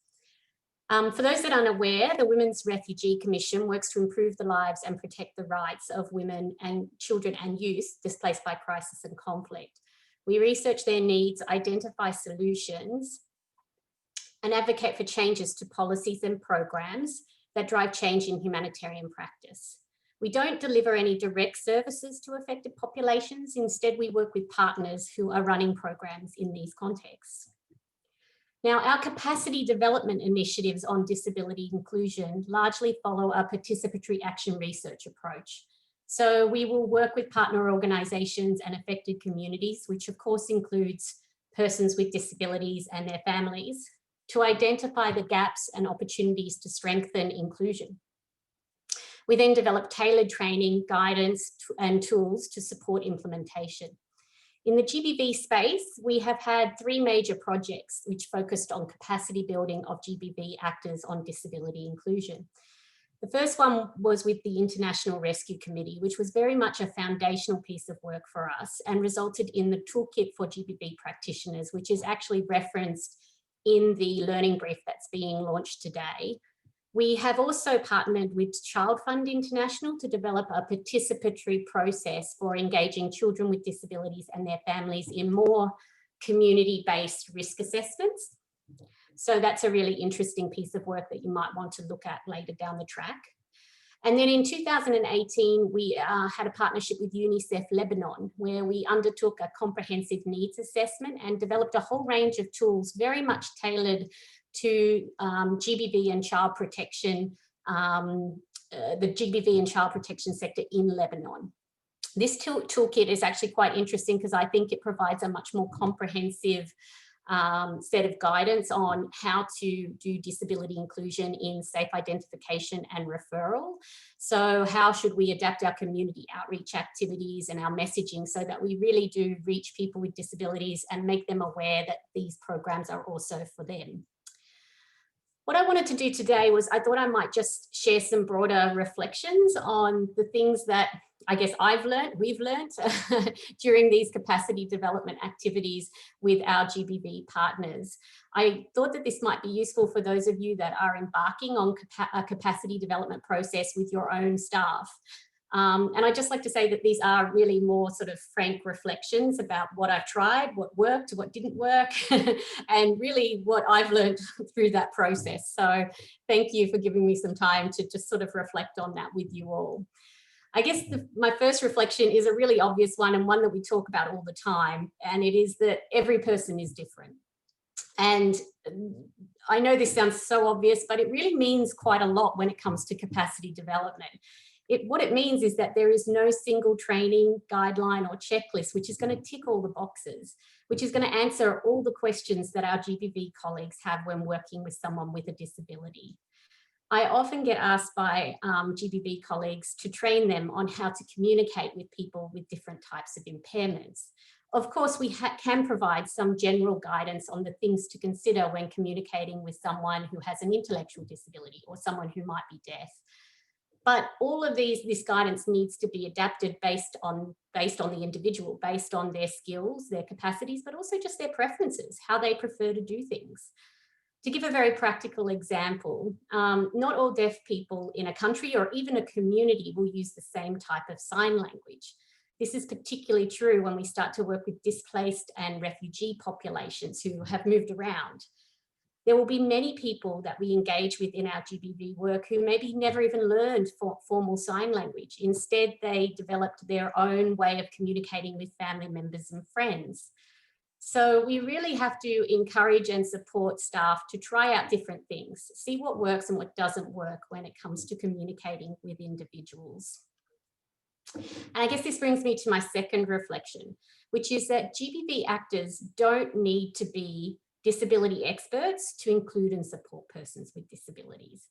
Speaker 6: For those that aren't aware, the Women's Refugee Commission works to improve the lives and protect the rights of women and children and youth displaced by crisis and conflict. We research their needs, identify solutions, and advocate for changes to policies and programs that drive change in humanitarian practice. We don't deliver any direct services to affected populations. Instead, we work with partners who are running programs in these contexts. Now, our capacity development initiatives on disability inclusion largely follow a participatory action research approach. So we will work with partner organisations and affected communities, which of course includes persons with disabilities and their families, to identify the gaps and opportunities to strengthen inclusion. We then develop tailored training, guidance, and tools to support implementation. In the GBV space, we have had 3 major projects which focused on capacity building of GBV actors on disability inclusion. The first one was with the International Rescue Committee, which was very much a foundational piece of work for us and resulted in the toolkit for GBV practitioners, which is actually referenced in the learning brief that's being launched today. We have also partnered with Child Fund International to develop a participatory process for engaging children with disabilities and their families in more community-based risk assessments. So that's a really interesting piece of work that you might want to look at later down the track. And then in 2018, we had a partnership with Unicef Lebanon, where we undertook a comprehensive needs assessment and developed a whole range of tools very much tailored to GBV and child protection, the GBV and child protection sector in Lebanon. This toolkit is actually quite interesting because I think it provides a much more comprehensive set of guidance on how to do disability inclusion in safe identification and referral. So how should we adapt our community outreach activities and our messaging so that we really do reach people with disabilities and make them aware that these programs are also for them. What I wanted to do today was I thought I might just share some broader reflections on the things that I guess we've learned during these capacity development activities with our GBV partners. I thought that this might be useful for those of you that are embarking on a capacity development process with your own staff. And I'd just like to say that these are really more sort of frank reflections about what I've tried, what worked, what didn't work, and really what I've learned through that process. So thank you for giving me some time to just sort of reflect on that with you all. I guess my first reflection is a really obvious one and one that we talk about all the time, and it is that every person is different. And I know this sounds so obvious, but it really means quite a lot when it comes to capacity development. What it means is that there is no single training guideline or checklist which is going to tick all the boxes, which is going to answer all the questions that our GBV colleagues have when working with someone with a disability. I often get asked by GBV colleagues to train them on how to communicate with people with different types of impairments. Of course, we can provide some general guidance on the things to consider when communicating with someone who has an intellectual disability or someone who might be deaf. But all of this guidance needs to be adapted based on the individual, based on their skills, their capacities, but also just their preferences, how they prefer to do things. To give a very practical example, not all deaf people in a country or even a community will use the same type of sign language. This is particularly true when we start to work with displaced and refugee populations who have moved around. There will be many people that we engage with in our GBV work who maybe never even learned formal sign language. Instead, they developed their own way of communicating with family members and friends. So we really have to encourage and support staff to try out different things, see what works and what doesn't work when it comes to communicating with individuals. And I guess this brings me to my second reflection, which is that GBV actors don't need to be disability experts to include and support persons with disabilities.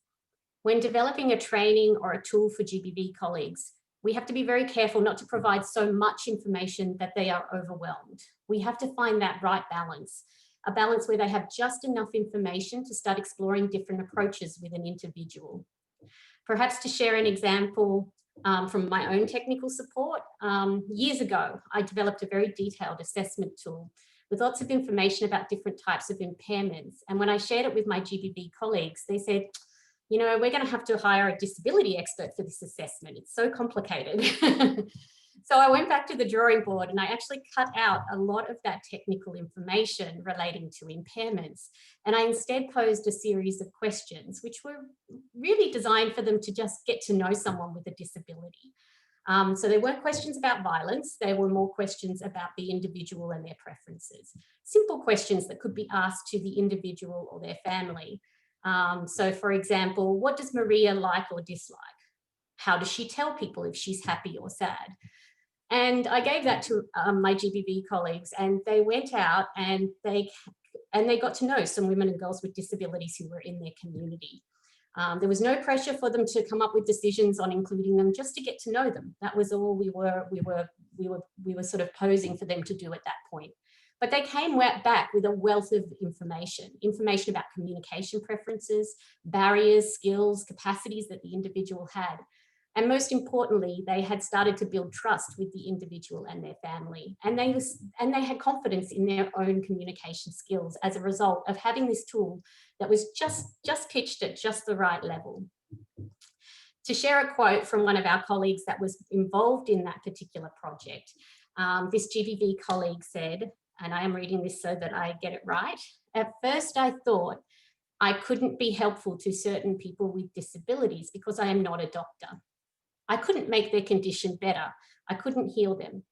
Speaker 6: When developing a training or a tool for GBV colleagues, we have to be very careful not to provide so much information that they are overwhelmed. We have to find that right balance, a balance where they have just enough information to start exploring different approaches with an individual. Perhaps to share an example from my own technical support, years ago, I developed a very detailed assessment tool with lots of information about different types of impairments. And when I shared it with my GBV colleagues, they said, you know, we're going to have to hire a disability expert for this assessment. It's so complicated. So I went back to the drawing board and I actually cut out a lot of that technical information relating to impairments. And I instead posed a series of questions, which were really designed for them to just get to know someone with a disability. So they weren't questions about violence, they were more questions about the individual and their preferences. Simple questions that could be asked to the individual or their family. So for example, what does Maria like or dislike? How does she tell people if she's happy or sad? And I gave that to my GBV colleagues, and they went out and they got to know some women and girls with disabilities who were in their community. There was no pressure for them to come up with decisions on including them, just to get to know them. That was all we were sort of posing for them to do at that point. But they came back with a wealth of information about communication preferences, barriers, skills, capacities that the individual had. And most importantly, they had started to build trust with the individual and their family. And they had confidence in their own communication skills as a result of having this tool that was just pitched at just the right level. To share a quote from one of our colleagues that was involved in that particular project, this GBV colleague said, and I am reading this so that I get it right, "At first I thought I couldn't be helpful to certain people with disabilities because I am not a doctor. I couldn't make their condition better. I couldn't heal them.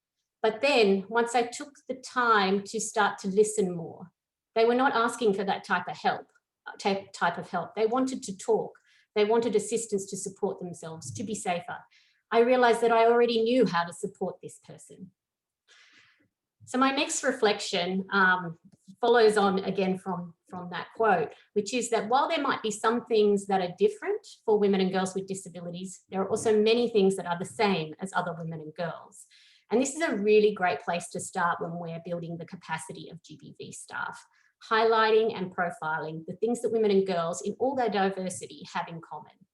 Speaker 6: But then once I took the time to start to listen more, they were not asking for that type of help. They wanted to talk. They wanted assistance to support themselves, to be safer. I realized that I already knew how to support this person." So my next reflection follows on again from that quote, which is that while there might be some things that are different for women and girls with disabilities, there are also many things that are the same as other women and girls. And this is a really great place to start when we're building the capacity of GBV staff, highlighting and profiling the things that women and girls in all their diversity have in common.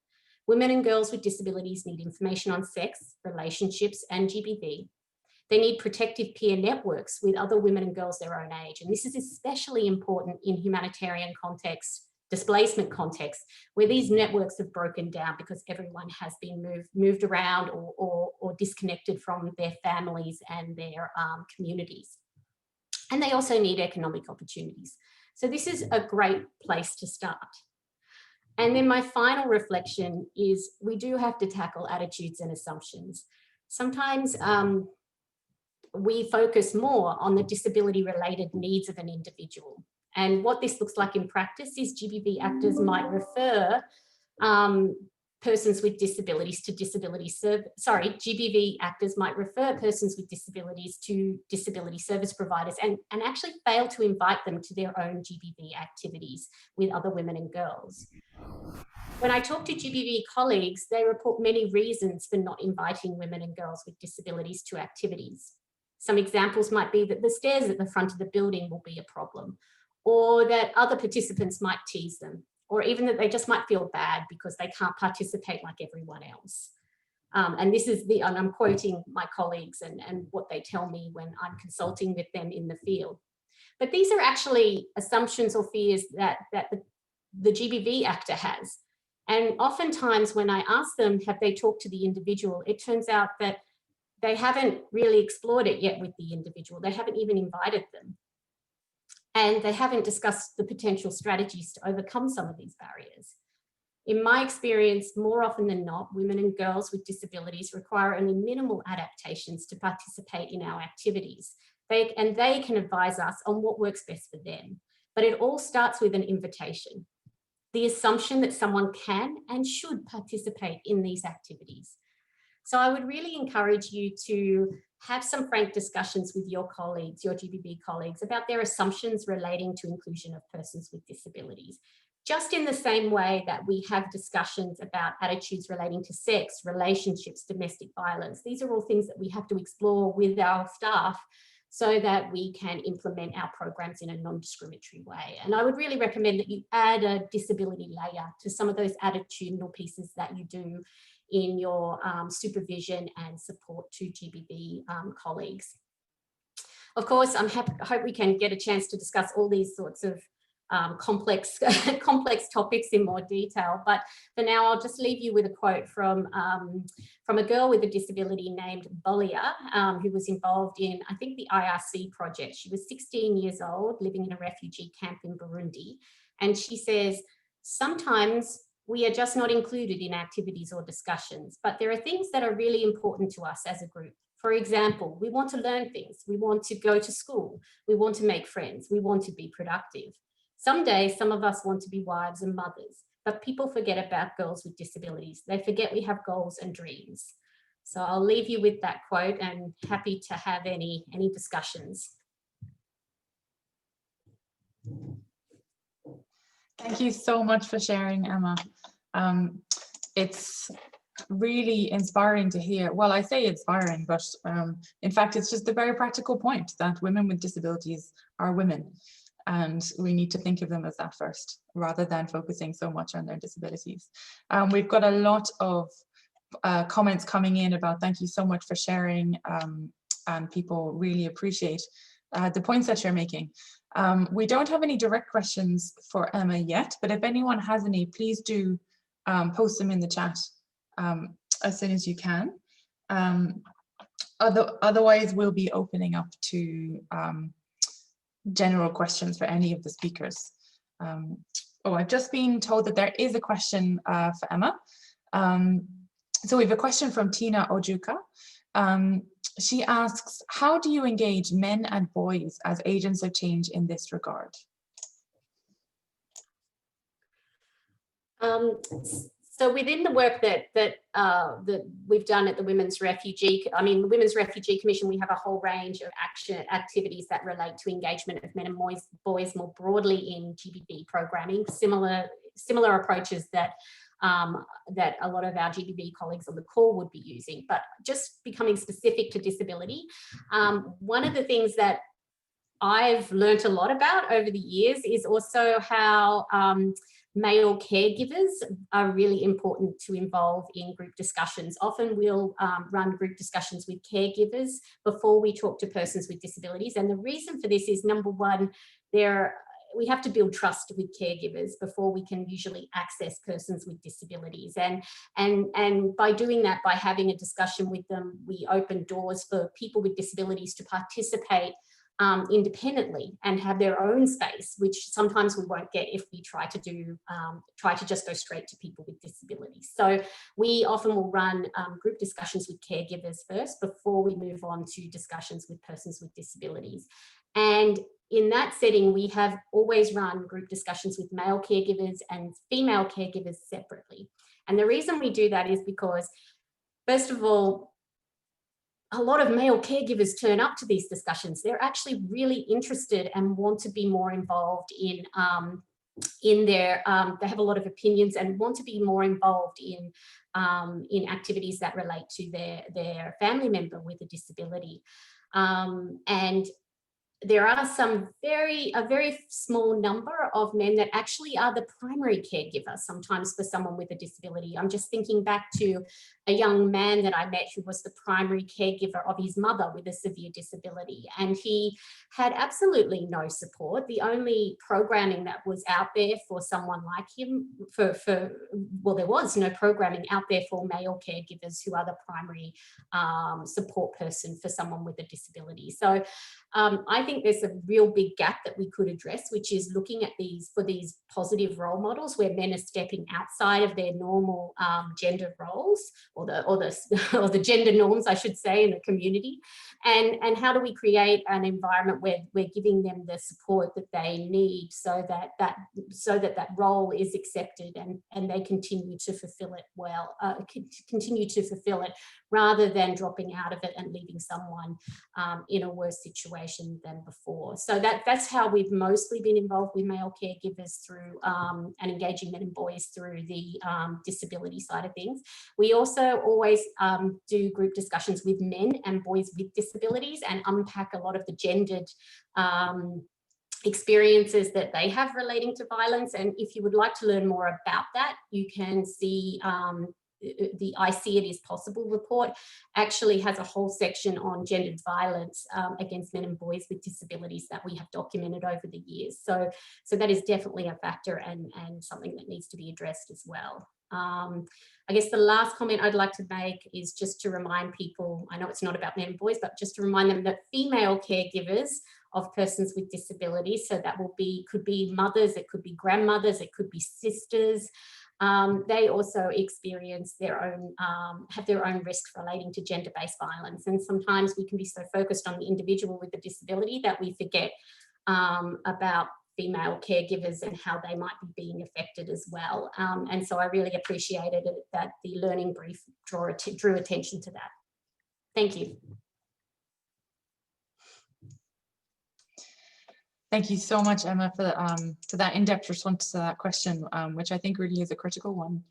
Speaker 6: Women and girls with disabilities need information on sex, relationships, and GBV. They need protective peer networks with other women and girls their own age. And this is especially important in humanitarian contexts, displacement contexts, where these networks have broken down because everyone has been moved around or disconnected from their families and their communities. And they also need economic opportunities. So this is a great place to start. And then my final reflection is we do have to tackle attitudes and assumptions. Sometimes we focus more on the disability-related needs of an individual. And what this looks like in practice is GBV actors might refer persons with disabilities to GBV actors might refer persons with disabilities to disability service providers and actually fail to invite them to their own GBV activities with other women and girls. When I talk to GBV colleagues, they report many reasons for not inviting women and girls with disabilities to activities. Some examples might be that the stairs at the front of the building will be a problem, or that other participants might tease them, or even that they just might feel bad because they can't participate like everyone else. And this is and I'm quoting my colleagues and what they tell me when I'm consulting with them in the field. But these are actually assumptions or fears that the GBV actor has. And oftentimes when I ask them, have they talked to the individual, it turns out that they haven't really explored it yet with the individual. They haven't even invited them. And they haven't discussed the potential strategies to overcome some of these barriers. In my experience, more often than not, women and girls with disabilities require only minimal adaptations to participate in our activities. They can advise us on what works best for them. But it all starts with an invitation, the assumption that someone can and should participate in these activities. So I would really encourage you to have some frank discussions with your colleagues, your GBV colleagues, about their assumptions relating to inclusion of persons with disabilities. Just in the same way that we have discussions about attitudes relating to sex, relationships, domestic violence. These are all things that we have to explore with our staff so that we can implement our programs in a non-discriminatory way. And I would really recommend that you add a disability layer to some of those attitudinal pieces that you do in your supervision and support to GBV colleagues. Of course, I hope we can get a chance to discuss all these sorts of complex topics in more detail. But for now, I'll just leave you with a quote from a girl with a disability named Bolia, who was involved in, I think, the IRC project. She was 16 years old, living in a refugee camp in Burundi. And she says, sometimes we are just not included in activities or discussions, but there are things that are really important to us as a group. For example, we want to learn things. We want to go to school. We want to make friends. We want to be productive. Some days, some of us want to be wives and mothers, but people forget about girls with disabilities. They forget we have goals and dreams. So I'll leave you with that quote and happy to have any discussions.
Speaker 1: Thank you so much for sharing, Emma. It's really inspiring to hear. Well, I say inspiring, but in fact, it's just a very practical point that women with disabilities are women. And we need to think of them as that first, rather than focusing so much on their disabilities. We've got a lot of comments coming in about thank you so much for sharing, and people really appreciate the points that you're making. We don't have any direct questions for Emma yet, but if anyone has any, please do post them in the chat as soon as you can. Otherwise, we'll be opening up to general questions for any of the speakers. Oh, I've just been told that there is a question for Emma. So we have a question from Tina Ojuka. She asks, how do you engage men and boys as agents of change in this regard?
Speaker 6: So within the work that we've done at the Women's Refugee, the Women's Refugee Commission, we have a whole range of activities that relate to engagement of men and boys more broadly in GBV programming, similar approaches that that a lot of our GBV colleagues on the call would be using, but just becoming specific to disability. One of the things that I've learnt a lot about over the years is also how male caregivers are really important to involve in group discussions. Often we'll run group discussions with caregivers before we talk to persons with disabilities. And the reason for this is, number one, we have to build trust with caregivers before we can usually access persons with disabilities. And by doing that, by having a discussion with them, we open doors for people with disabilities to participate independently and have their own space, which sometimes we won't get if we try to just go straight to people with disabilities. So we often will run group discussions with caregivers first before we move on to discussions with persons with disabilities. And in that setting, we have always run group discussions with male caregivers and female caregivers separately. And the reason we do that is because, first of all, a lot of male caregivers turn up to these discussions. They're actually really interested and want to be more involved in their, they have a lot of opinions and want to be more involved in activities that relate to their family member with a disability. And there are a very small number of men that actually are the primary caregiver sometimes for someone with a disability. I'm just thinking back to a young man that I met who was the primary caregiver of his mother with a severe disability, and he had absolutely no support. The only programming that was out there for someone like him, well, there was no programming out there for male caregivers who are the primary support person for someone with a disability. So I think there's a real big gap that we could address, which is looking at these positive role models where men are stepping outside of their normal gender roles, or the gender norms, I should say, in the community, and how do we create an environment where we're giving them the support that they need, so that role is accepted and they continue to fulfill it well, rather than dropping out of it and leaving someone in a worse situation than before. So that's how we've mostly been involved with male caregivers through and engaging men and boys through the disability side of things. We also always do group discussions with men and boys with disabilities and unpack a lot of the gendered experiences that they have relating to violence. And if you would like to learn more about that, you can see the I See It Is Possible report actually has a whole section on gendered violence against men and boys with disabilities that we have documented over the years. So that is definitely a factor and something that needs to be addressed as well. I guess the last comment I'd like to make is just to remind people, I know it's not about men and boys, but just to remind them that female caregivers of persons with disabilities, so that could be mothers, it could be grandmothers, it could be sisters, they also experience have their own risks relating to gender-based violence. And sometimes we can be so focused on the individual with the disability that we forget about female caregivers and how they might be being affected as well. And so I really appreciated it that the learning brief drew attention to that. Thank you.
Speaker 1: Thank you so much, Emma, for that in-depth response to that question, which I think really is a critical one.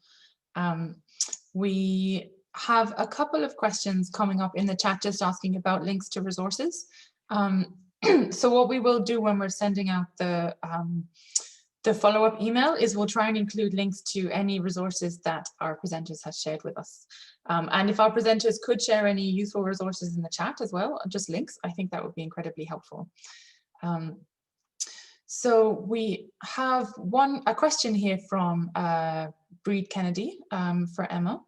Speaker 1: We have a couple of questions coming up in the chat just asking about links to resources. So what we will do when we're sending out the follow-up email is we'll try and include links to any resources that our presenters have shared with us. And if our presenters could share any useful resources in the chat as well, just links, I think that would be incredibly helpful. So we have a question here from Breed Kennedy for Emma.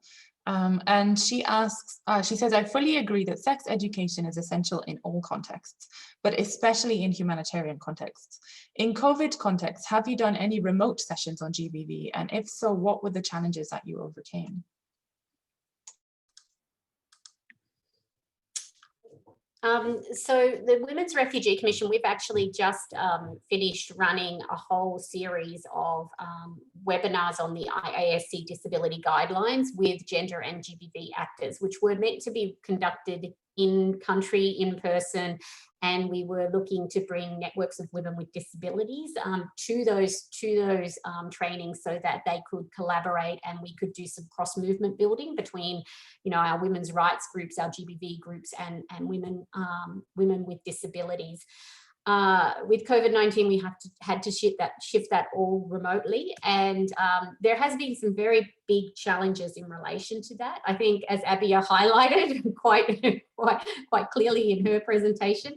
Speaker 1: And she asks, she says, I fully agree that sex education is essential in all contexts, but especially in humanitarian contexts. In COVID contexts, have you done any remote sessions on GBV? And if so, what were the challenges that you overcame?
Speaker 6: So the Women's Refugee Commission, we've actually just finished running a whole series of webinars on the IASC disability guidelines with gender and GBV actors, which were meant to be conducted in country, in person, and we were looking to bring networks of women with disabilities to those trainings so that they could collaborate and we could do some cross-movement building between, you know, our women's rights groups, our GBV groups, and women with disabilities. With COVID-19, we had to shift that all remotely, and there has been some very big challenges in relation to that. I think, as Abia highlighted quite clearly in her presentation,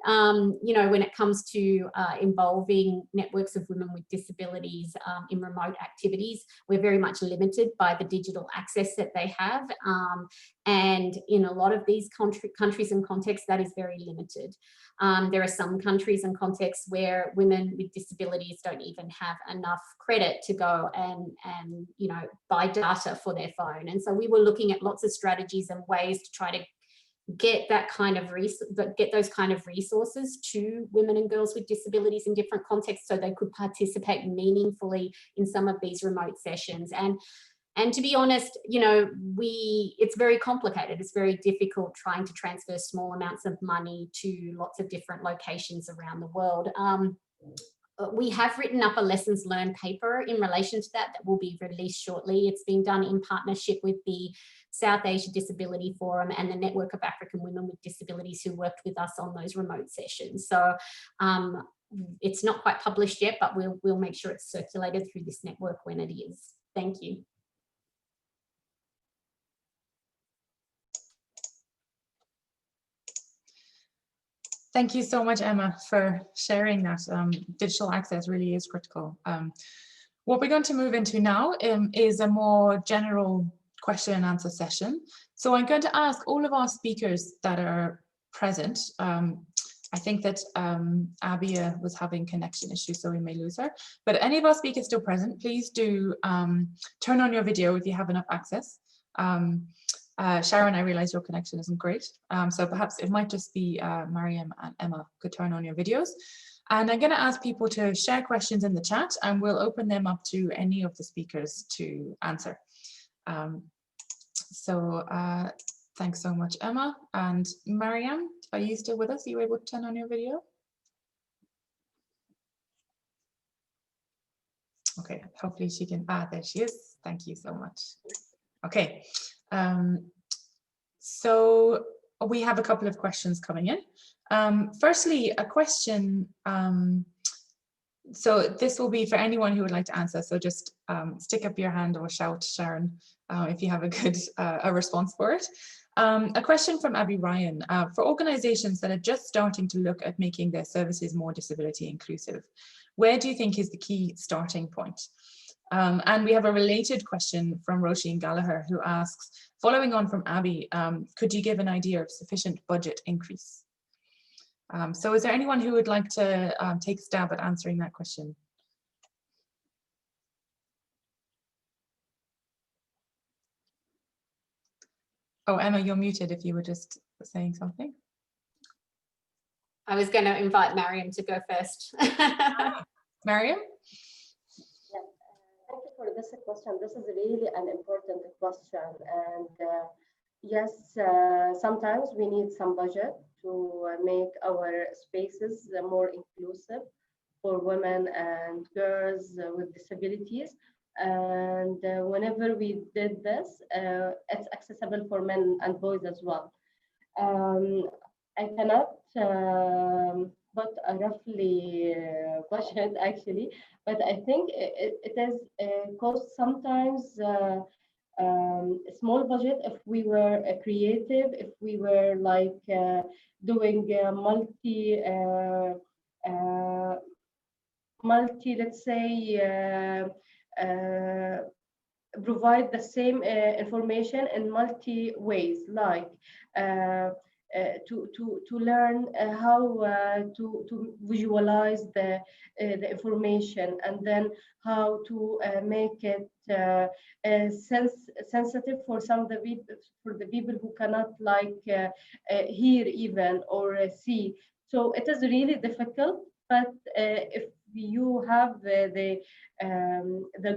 Speaker 6: you know, when it comes to involving networks of women with disabilities in remote activities, we're very much limited by the digital access that they have, and in a lot of these countries and contexts, that is very limited. There are some countries and contexts where women with disabilities don't even have enough credit to go and you know, buy data for their phone. And so we were looking at lots of strategies and ways to try to get those kind of resources to women and girls with disabilities in different contexts so they could participate meaningfully in some of these remote sessions. And to be honest, you know, it's very complicated. It's very difficult trying to transfer small amounts of money to lots of different locations around the world. we have written up a lessons learned paper in relation to that will be released shortly. It's been done in partnership with the South Asia Disability Forum and the Network of African Women with Disabilities who worked with us on those remote sessions. So it's not quite published yet, but we'll make sure it's circulated through this network when it is. Thank you.
Speaker 1: Thank you so much, Emma, for sharing that. Digital access really is critical. What we're going to move into now is a more general question and answer session. So I'm going to ask all of our speakers that are present. I think that Abia was having connection issues, so we may lose her. But any of our speakers still present, please do turn on your video if you have enough access. Sharon, I realize your connection isn't great, so perhaps it might just be Mariam and Emma could turn on your videos. And I'm going to ask people to share questions in the chat, and we'll open them up to any of the speakers to answer. Thanks so much, Emma. And Mariam, are you still with us? Are you able to turn on your video? Okay, hopefully she can. There she is. Thank you so much. Okay. So we have a couple of questions coming in. Firstly, a question, so this will be for anyone who would like to answer, so just stick up your hand or shout, Sharon, if you have a good a response for it. A question from Abby Ryan, for organizations that are just starting to look at making their services more disability inclusive, where do you think is the key starting point? And we have a related question from Roisin Gallagher, who asks, following on from Abby, could you give an idea of sufficient budget increase? So is there anyone who would like to take a stab at answering that question? Oh, Emma, you're muted if you were just saying something.
Speaker 6: I was going to invite Mariam to go first.
Speaker 1: Mariam?
Speaker 5: Thank you for this question. This is really an important question. And yes, sometimes we need some budget to make our spaces more inclusive for women and girls with disabilities. And whenever we did this, it's accessible for men and boys as well. I cannot put a roughly budget actually, but I think it is cost sometimes small budget if we were creative, if we were like doing multi, let's say, provide the same information in multi ways, like to learn how to visualize the information, and then how to make it sensitive for some of the people, who cannot like hear even or see. So it is really difficult, but if you have the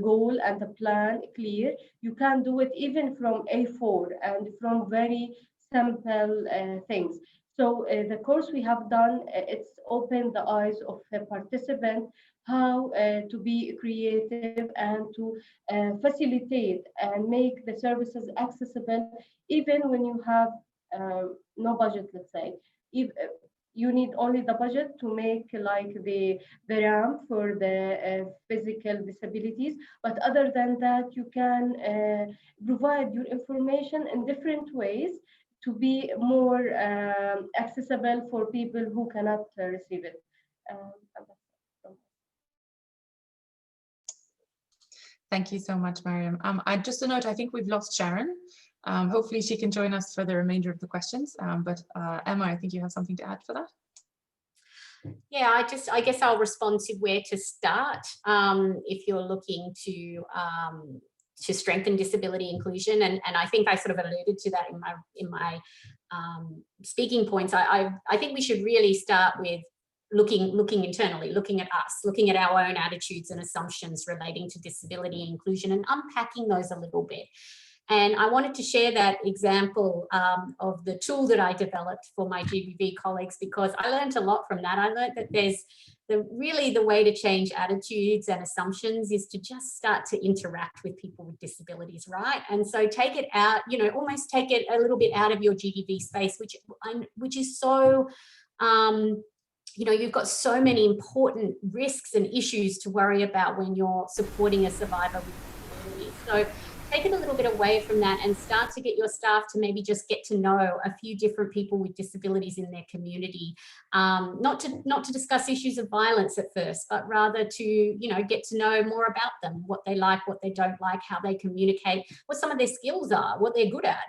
Speaker 5: goal and the plan clear, you can do it even from A4 and from very simple things. So the course we have done, it's opened the eyes of the participant how to be creative and to facilitate and make the services accessible, even when you have no budget, let's say. If you need only the budget to make like the ramp for the physical disabilities, but other than that, you can provide your information in different ways to be more accessible for people who cannot receive it.
Speaker 1: Thank you so much, Mariam. Just a note, I think we've lost Sharon. Hopefully she can join us for the remainder of the questions. But Emma, I think you have something to add for that.
Speaker 6: Yeah, I guess I'll respond to where to start if you're looking to strengthen disability inclusion, and I think I sort of alluded to that in my speaking points. I think we should really start with looking internally, looking at us, looking at our own attitudes and assumptions relating to disability inclusion, and unpacking those a little bit. And I wanted to share that example of the tool that I developed for my GBV colleagues, because I learned a lot from that. I learned that there's really the way to change attitudes and assumptions is to just start to interact with people with disabilities, right? And so take it out, you know, almost take it a little bit out of your GBV space, which is so, you know, you've got so many important risks and issues to worry about when you're supporting a survivor with disabilities. So take it a little bit away from that and start to get your staff to maybe just get to know a few different people with disabilities in their community, not to discuss issues of violence at first, but rather to, you know, get to know more about them, what they like, what they don't like, how they communicate, what some of their skills are, what they're good at.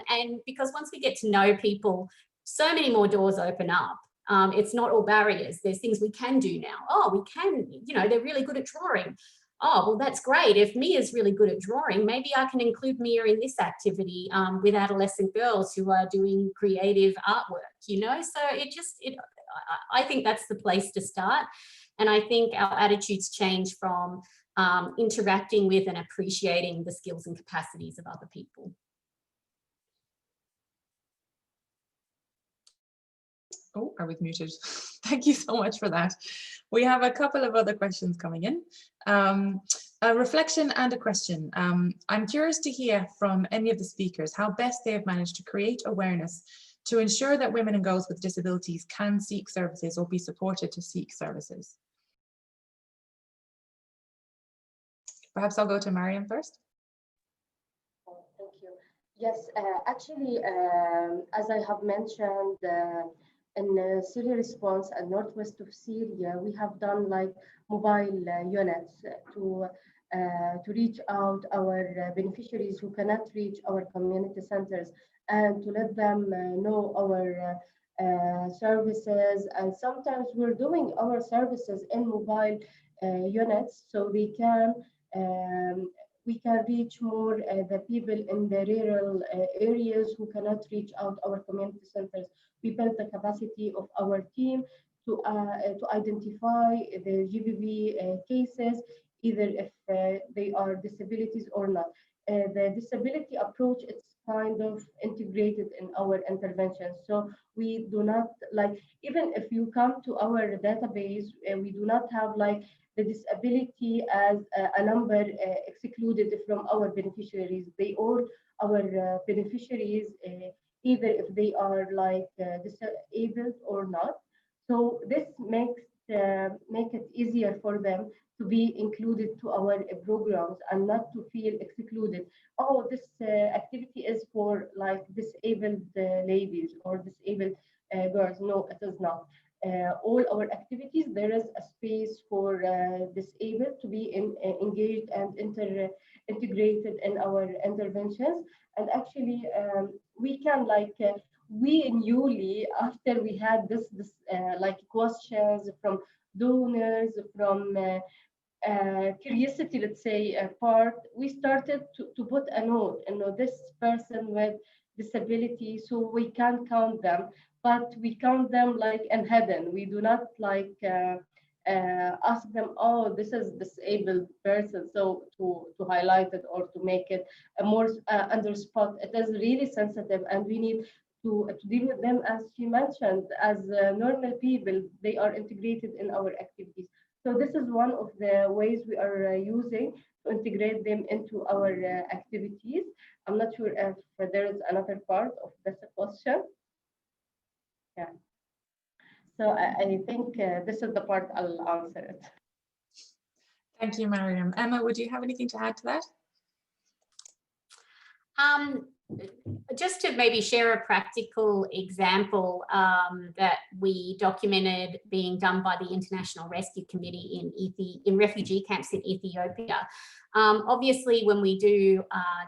Speaker 6: And because once we get to know people, so many more doors open up. It's not all barriers. There's things we can do now. Oh, we can, you know, they're really good at drawing. Oh, well, that's great. If Mia's really good at drawing, maybe I can include Mia in this activity with adolescent girls who are doing creative artwork, you know? So I think that's the place to start. And I think our attitudes change from interacting with and appreciating the skills and capacities of other people.
Speaker 1: Oh, I was muted. Thank you so much for that. We have a couple of other questions coming in. A reflection and a question. I'm curious to hear from any of the speakers how best they have managed to create awareness to ensure that women and girls with disabilities can seek services or be supported to seek services. Perhaps I'll go to Mariam first.
Speaker 5: Thank you. Yes, actually, as I have mentioned, in Syria response and northwest of Syria, we have done like mobile units to reach out our beneficiaries who cannot reach our community centers and to let them know our services. And sometimes we're doing our services in mobile units so we can reach more the people in the rural areas who cannot reach out our community centers. We built the capacity of our team to identify the GBV cases, either if they are disabilities or not. The disability approach is kind of integrated in our interventions. So we do not like, even if you come to our database, we do not have like the disability as a number excluded from our beneficiaries. They all our beneficiaries, either if they are like disabled or not. So this makes make it easier for them to be included to our programs and not to feel excluded. Oh, this activity is for like disabled ladies or disabled girls. No, it is not. All our activities, there is a space for disabled to be engaged and integrated in our interventions. And actually, we can like, we newly, after we had this like questions from donors, from curiosity, let's say, part, we started to put a note, you know, this person with disability, so we can count them, but we count them like in hidden. We do not like ask them, oh, this is disabled person, so to highlight it or to make it a more under spot. It is really sensitive, and we need to deal with them, as she mentioned, as normal people. They are integrated in our activities. So this is one of the ways we are using to integrate them into our activities. I'm not sure if there is another part of this question. Yeah. So I think this is the part I'll answer it.
Speaker 1: Thank you, Mariam. Emma, would you have anything to add to that?
Speaker 6: Just to maybe share a practical example that we documented being done by the International Rescue Committee in refugee camps in Ethiopia. Obviously, when we do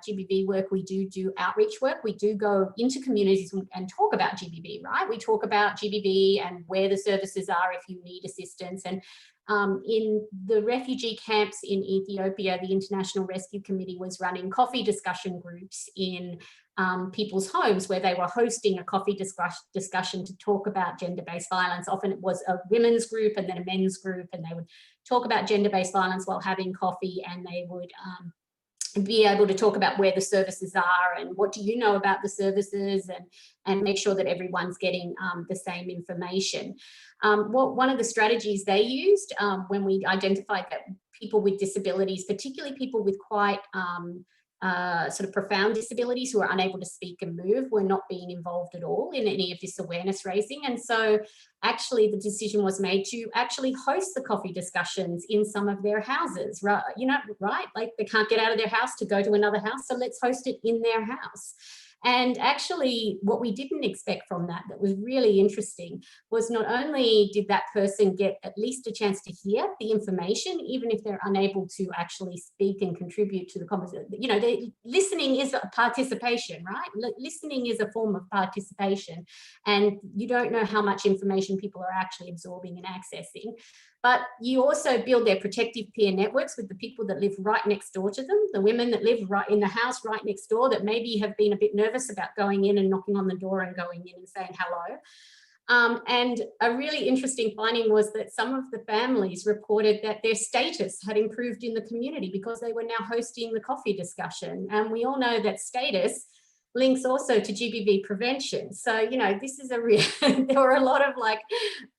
Speaker 6: GBV work, we do outreach work. We do go into communities and talk about GBV, right? We talk about GBV and where the services are if you need assistance. And in the refugee camps in Ethiopia, the International Rescue Committee was running coffee discussion groups in people's homes where they were hosting a coffee discussion to talk about gender-based violence. Often it was a women's group and then a men's group, and they would talk about gender-based violence while having coffee, and they would be able to talk about where the services are and what do you know about the services, and make sure that everyone's getting the same information. One of the strategies they used when we identified that people with disabilities, particularly people with quite sort of profound disabilities who are unable to speak and move, were not being involved at all in any of this awareness raising. And so actually the decision was made to actually host the coffee discussions in some of their houses, right? Right? Like they can't get out of their house to go to another house, so let's host it in their house. And actually what we didn't expect from that was really interesting was not only did that person get at least a chance to hear the information, even if they're unable to actually speak and contribute to the conversation. You know, listening is a participation, right? Listening is a form of participation, and you don't know how much information people are actually absorbing and accessing. But you also build their protective peer networks with the people that live right next door to them, the women that live right in the house right next door that maybe have been a bit nervous about going in and knocking on the door and going in and saying hello. And a really interesting finding was that some of the families reported that their status had improved in the community because they were now hosting the coffee discussion. And we all know that status links also to GBV prevention. So, you know, this is a real, there were a lot of like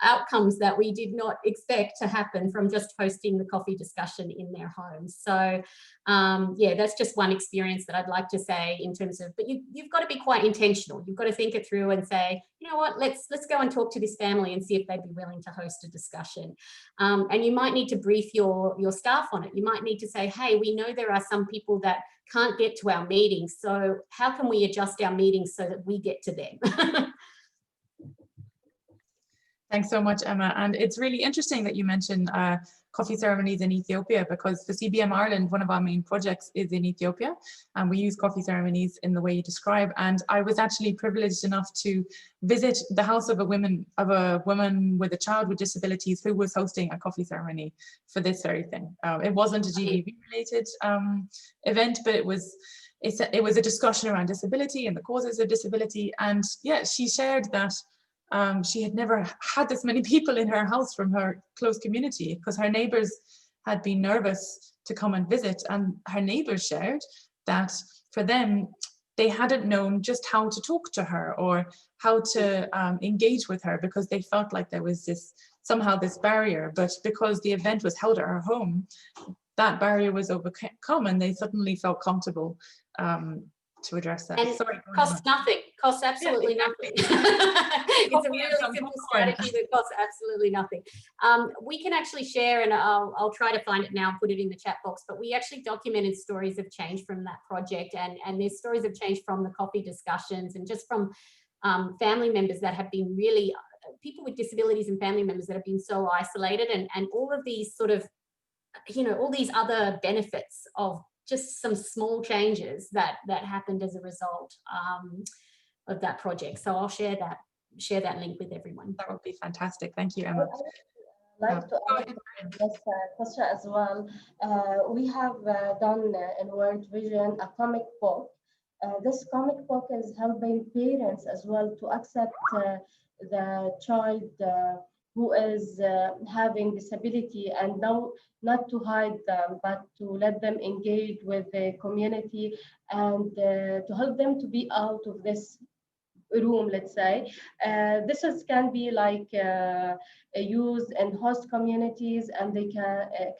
Speaker 6: outcomes that we did not expect to happen from just hosting the coffee discussion in their homes. So yeah, that's just one experience that I'd like to say in terms of, but you've got to be quite intentional. You've got to think it through and say, you know what, let's go and talk to this family and see if they'd be willing to host a discussion. And you might need to brief your staff on it. You might need to say, hey, we know there are some people that can't get to our meetings, so how can we adjust our meetings so that we get to them?
Speaker 1: Thanks so much, Emma. And it's really interesting that you mentioned coffee ceremonies in Ethiopia, because for CBM Ireland, one of our main projects is in Ethiopia, and we use coffee ceremonies in the way you describe. And I was actually privileged enough to visit the house of a woman with a child with disabilities who was hosting a coffee ceremony for this very thing. It wasn't a GBV related event, but it was a discussion around disability and the causes of disability. And yeah, she shared that she had never had this many people in her house from her close community, because her neighbors had been nervous to come and visit, and her neighbors shared that for them, they hadn't known just how to talk to her or how to engage with her, because they felt like there was somehow this barrier. But because the event was held at her home, that barrier was overcome, and they suddenly felt comfortable to address that.
Speaker 6: And
Speaker 1: sorry,
Speaker 6: costs nothing, costs absolutely nothing. It's a really simple strategy that costs absolutely nothing. We can actually share, and I'll try to find it now and put it in the chat box, but we actually documented stories of change from that project, and there's stories of change from the coffee discussions, and just from family members that have been really, people with disabilities and family members that have been so isolated, and all of these sort of, you know, all these other benefits of just some small changes that happened as a result of that project. So I'll share that link with everyone.
Speaker 1: That would be fantastic. Thank you, Emma.
Speaker 5: I'd like to add this question as well. We have done in World Vision a comic book. This comic book is helping parents as well to accept the child who is having disability, and now not to hide them, but to let them engage with the community, and to help them to be out of this room, let's say. This can be like used in host communities, and they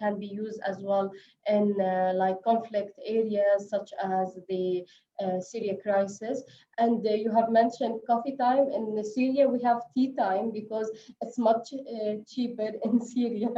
Speaker 5: can be used as well in like conflict areas such as the Syria crisis. And you have mentioned coffee time. In Syria we have tea time because it's much cheaper in Syria,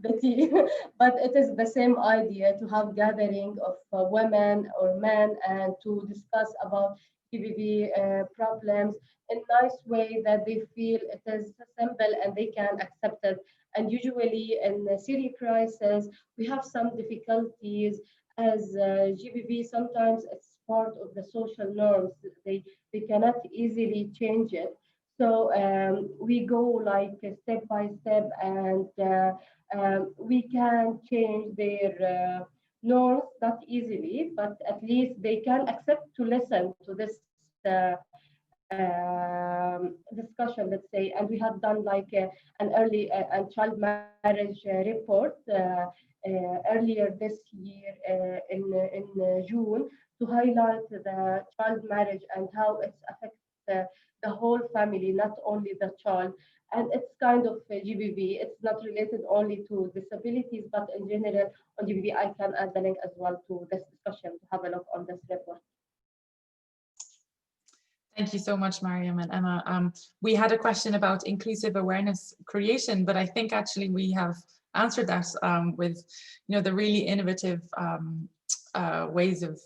Speaker 5: the tea. But it is the same idea, to have gathering of women or men and to discuss about GBV problems in a nice way that they feel it is simple and they can accept it. And usually in the Syria crisis, we have some difficulties as GBV. Sometimes it's part of the social norms. They cannot easily change it. So we go like step by step, and we can change their norms, not easily, but at least they can accept to listen to this discussion, let's say. And we have done like an early and child marriage report earlier this year in June, to highlight the child marriage and how it affects the whole family, not only the child. And it's kind of GBV. It's not related only to disabilities, but in general on GBV. I can add the link as well to this discussion to have a look on this report.
Speaker 1: Thank you so much, Mariam and Emma. We had a question about inclusive awareness creation, but I think actually we have answered that with, the really innovative ways of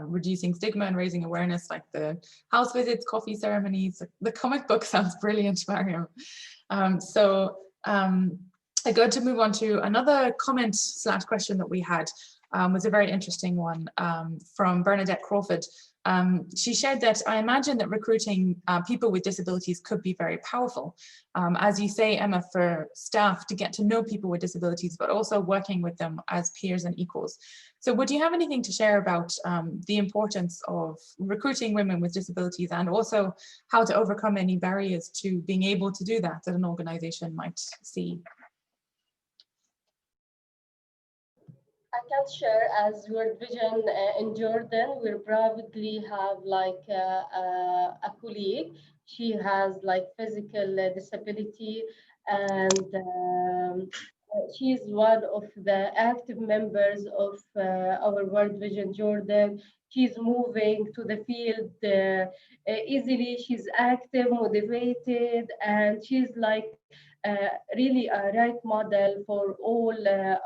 Speaker 1: reducing stigma and raising awareness, like the house visits, coffee ceremonies. The comic book sounds brilliant, Mariam. I'm going to move on to another comment / question that we had. Was a very interesting one from Bernadette Crawford. She shared that I imagine that recruiting people with disabilities could be very powerful. As you say, Emma, for staff to get to know people with disabilities, but also working with them as peers and equals. So would you have anything to share about the importance of recruiting women with disabilities, and also how to overcome any barriers to being able to do that an organization might see?
Speaker 5: I can share, as World Vision in Jordan, we proudly have like a colleague. She has like physical disability, and she is one of the active members of our World Vision Jordan. She's moving to the field easily. She's active, motivated, and she's like really a right model for all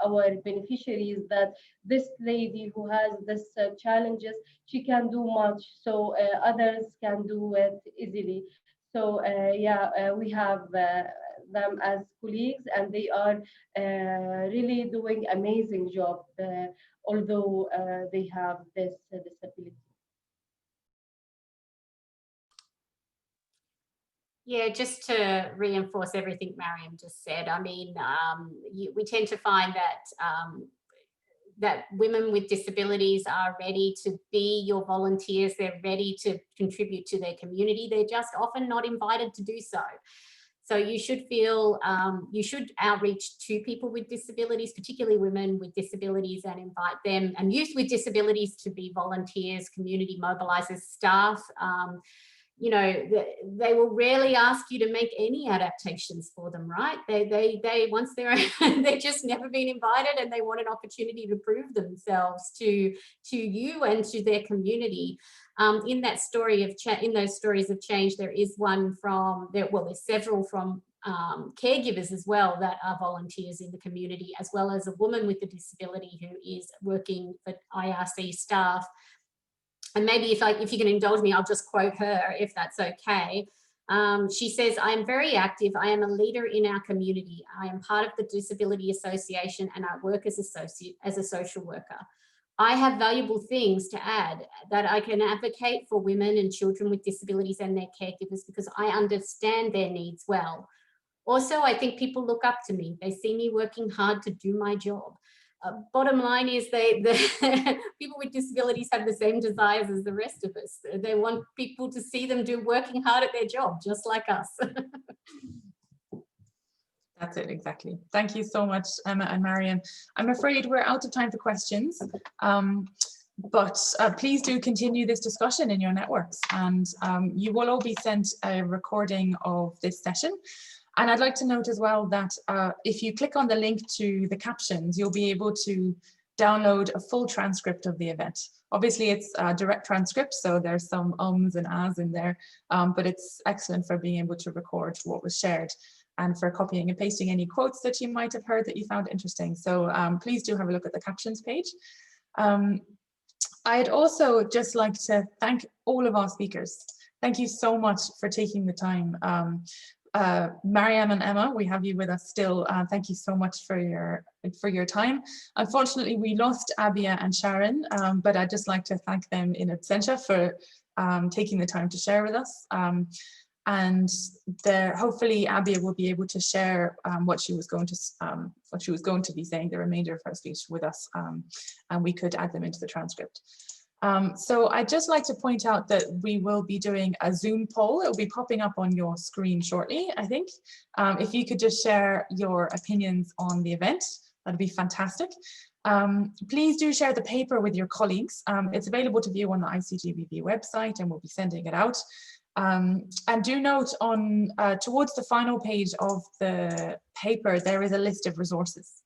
Speaker 5: our beneficiaries, that this lady who has this challenges, she can do much, so others can do it easily. So we have them as colleagues, and they are really doing amazing job, although they have this disability.
Speaker 6: Yeah, just to reinforce everything Mariam just said, I mean, we tend to find that that women with disabilities are ready to be your volunteers. They're ready to contribute to their community. They're just often not invited to do so. So you should feel, you should outreach to people with disabilities, particularly women with disabilities, and invite them and youth with disabilities to be volunteers, community mobilizers, staff. They will rarely ask you to make any adaptations for them, right? They once they're they've just never been invited, and they want an opportunity to prove themselves to you and to their community. In that story of in those stories of change, there is one from there. Well, there's several from caregivers as well that are volunteers in the community, as well as a woman with a disability who is working for IRC staff. And maybe if you can indulge me, I'll just quote her, if that's okay. She says, "I am very active. I am a leader in our community. I am part of the Disability Association, and I work as a social worker. I have valuable things to add, that I can advocate for women and children with disabilities and their caregivers, because I understand their needs well. Also, I think people look up to me. They see me working hard to do my job. Bottom line is people with disabilities have the same desires as the rest of us. They want people to see them working hard at their job, just like us."
Speaker 1: That's it, exactly. Thank you so much, Emma and Mariam. I'm afraid we're out of time for questions, but please do continue this discussion in your networks, and you will all be sent a recording of this session. And I'd like to note as well that if you click on the link to the captions, you'll be able to download a full transcript of the event. Obviously, it's a direct transcript, so there's some ums and ahs in there, but it's excellent for being able to record what was shared and for copying and pasting any quotes that you might have heard that you found interesting. So please do have a look at the captions page. I'd also just like to thank all of our speakers. Thank you so much for taking the time. Mariam and Emma, we have you with us still. Thank you so much for your time. Unfortunately, we lost Abia and Sharon, but I'd just like to thank them in absentia for taking the time to share with us. And hopefully Abia will be able to share what she was going to be saying, the remainder of her speech, with us, and we could add them into the transcript. So I'd just like to point out that we will be doing a Zoom poll. It will be popping up on your screen shortly, I think. If you could just share your opinions on the event, That'd be fantastic. Please do share the paper with your colleagues. It's available to view on the ICGBV website, and we'll be sending it out. And do note on towards the final page of the paper, there is a list of resources.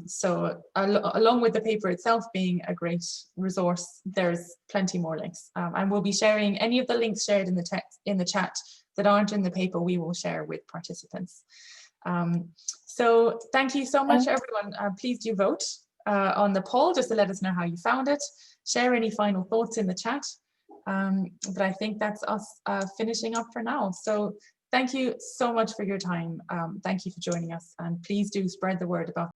Speaker 1: So along with the paper itself being a great resource, there's plenty more links. And we'll be sharing any of the links shared in the text in the chat that aren't in the paper, we will share with participants. So thank you so much, everyone. Please do vote on the poll just to let us know how you found it. Share any final thoughts in the chat. But I think that's us finishing up for now. So thank you so much for your time. Thank you for joining us, and please do spread the word about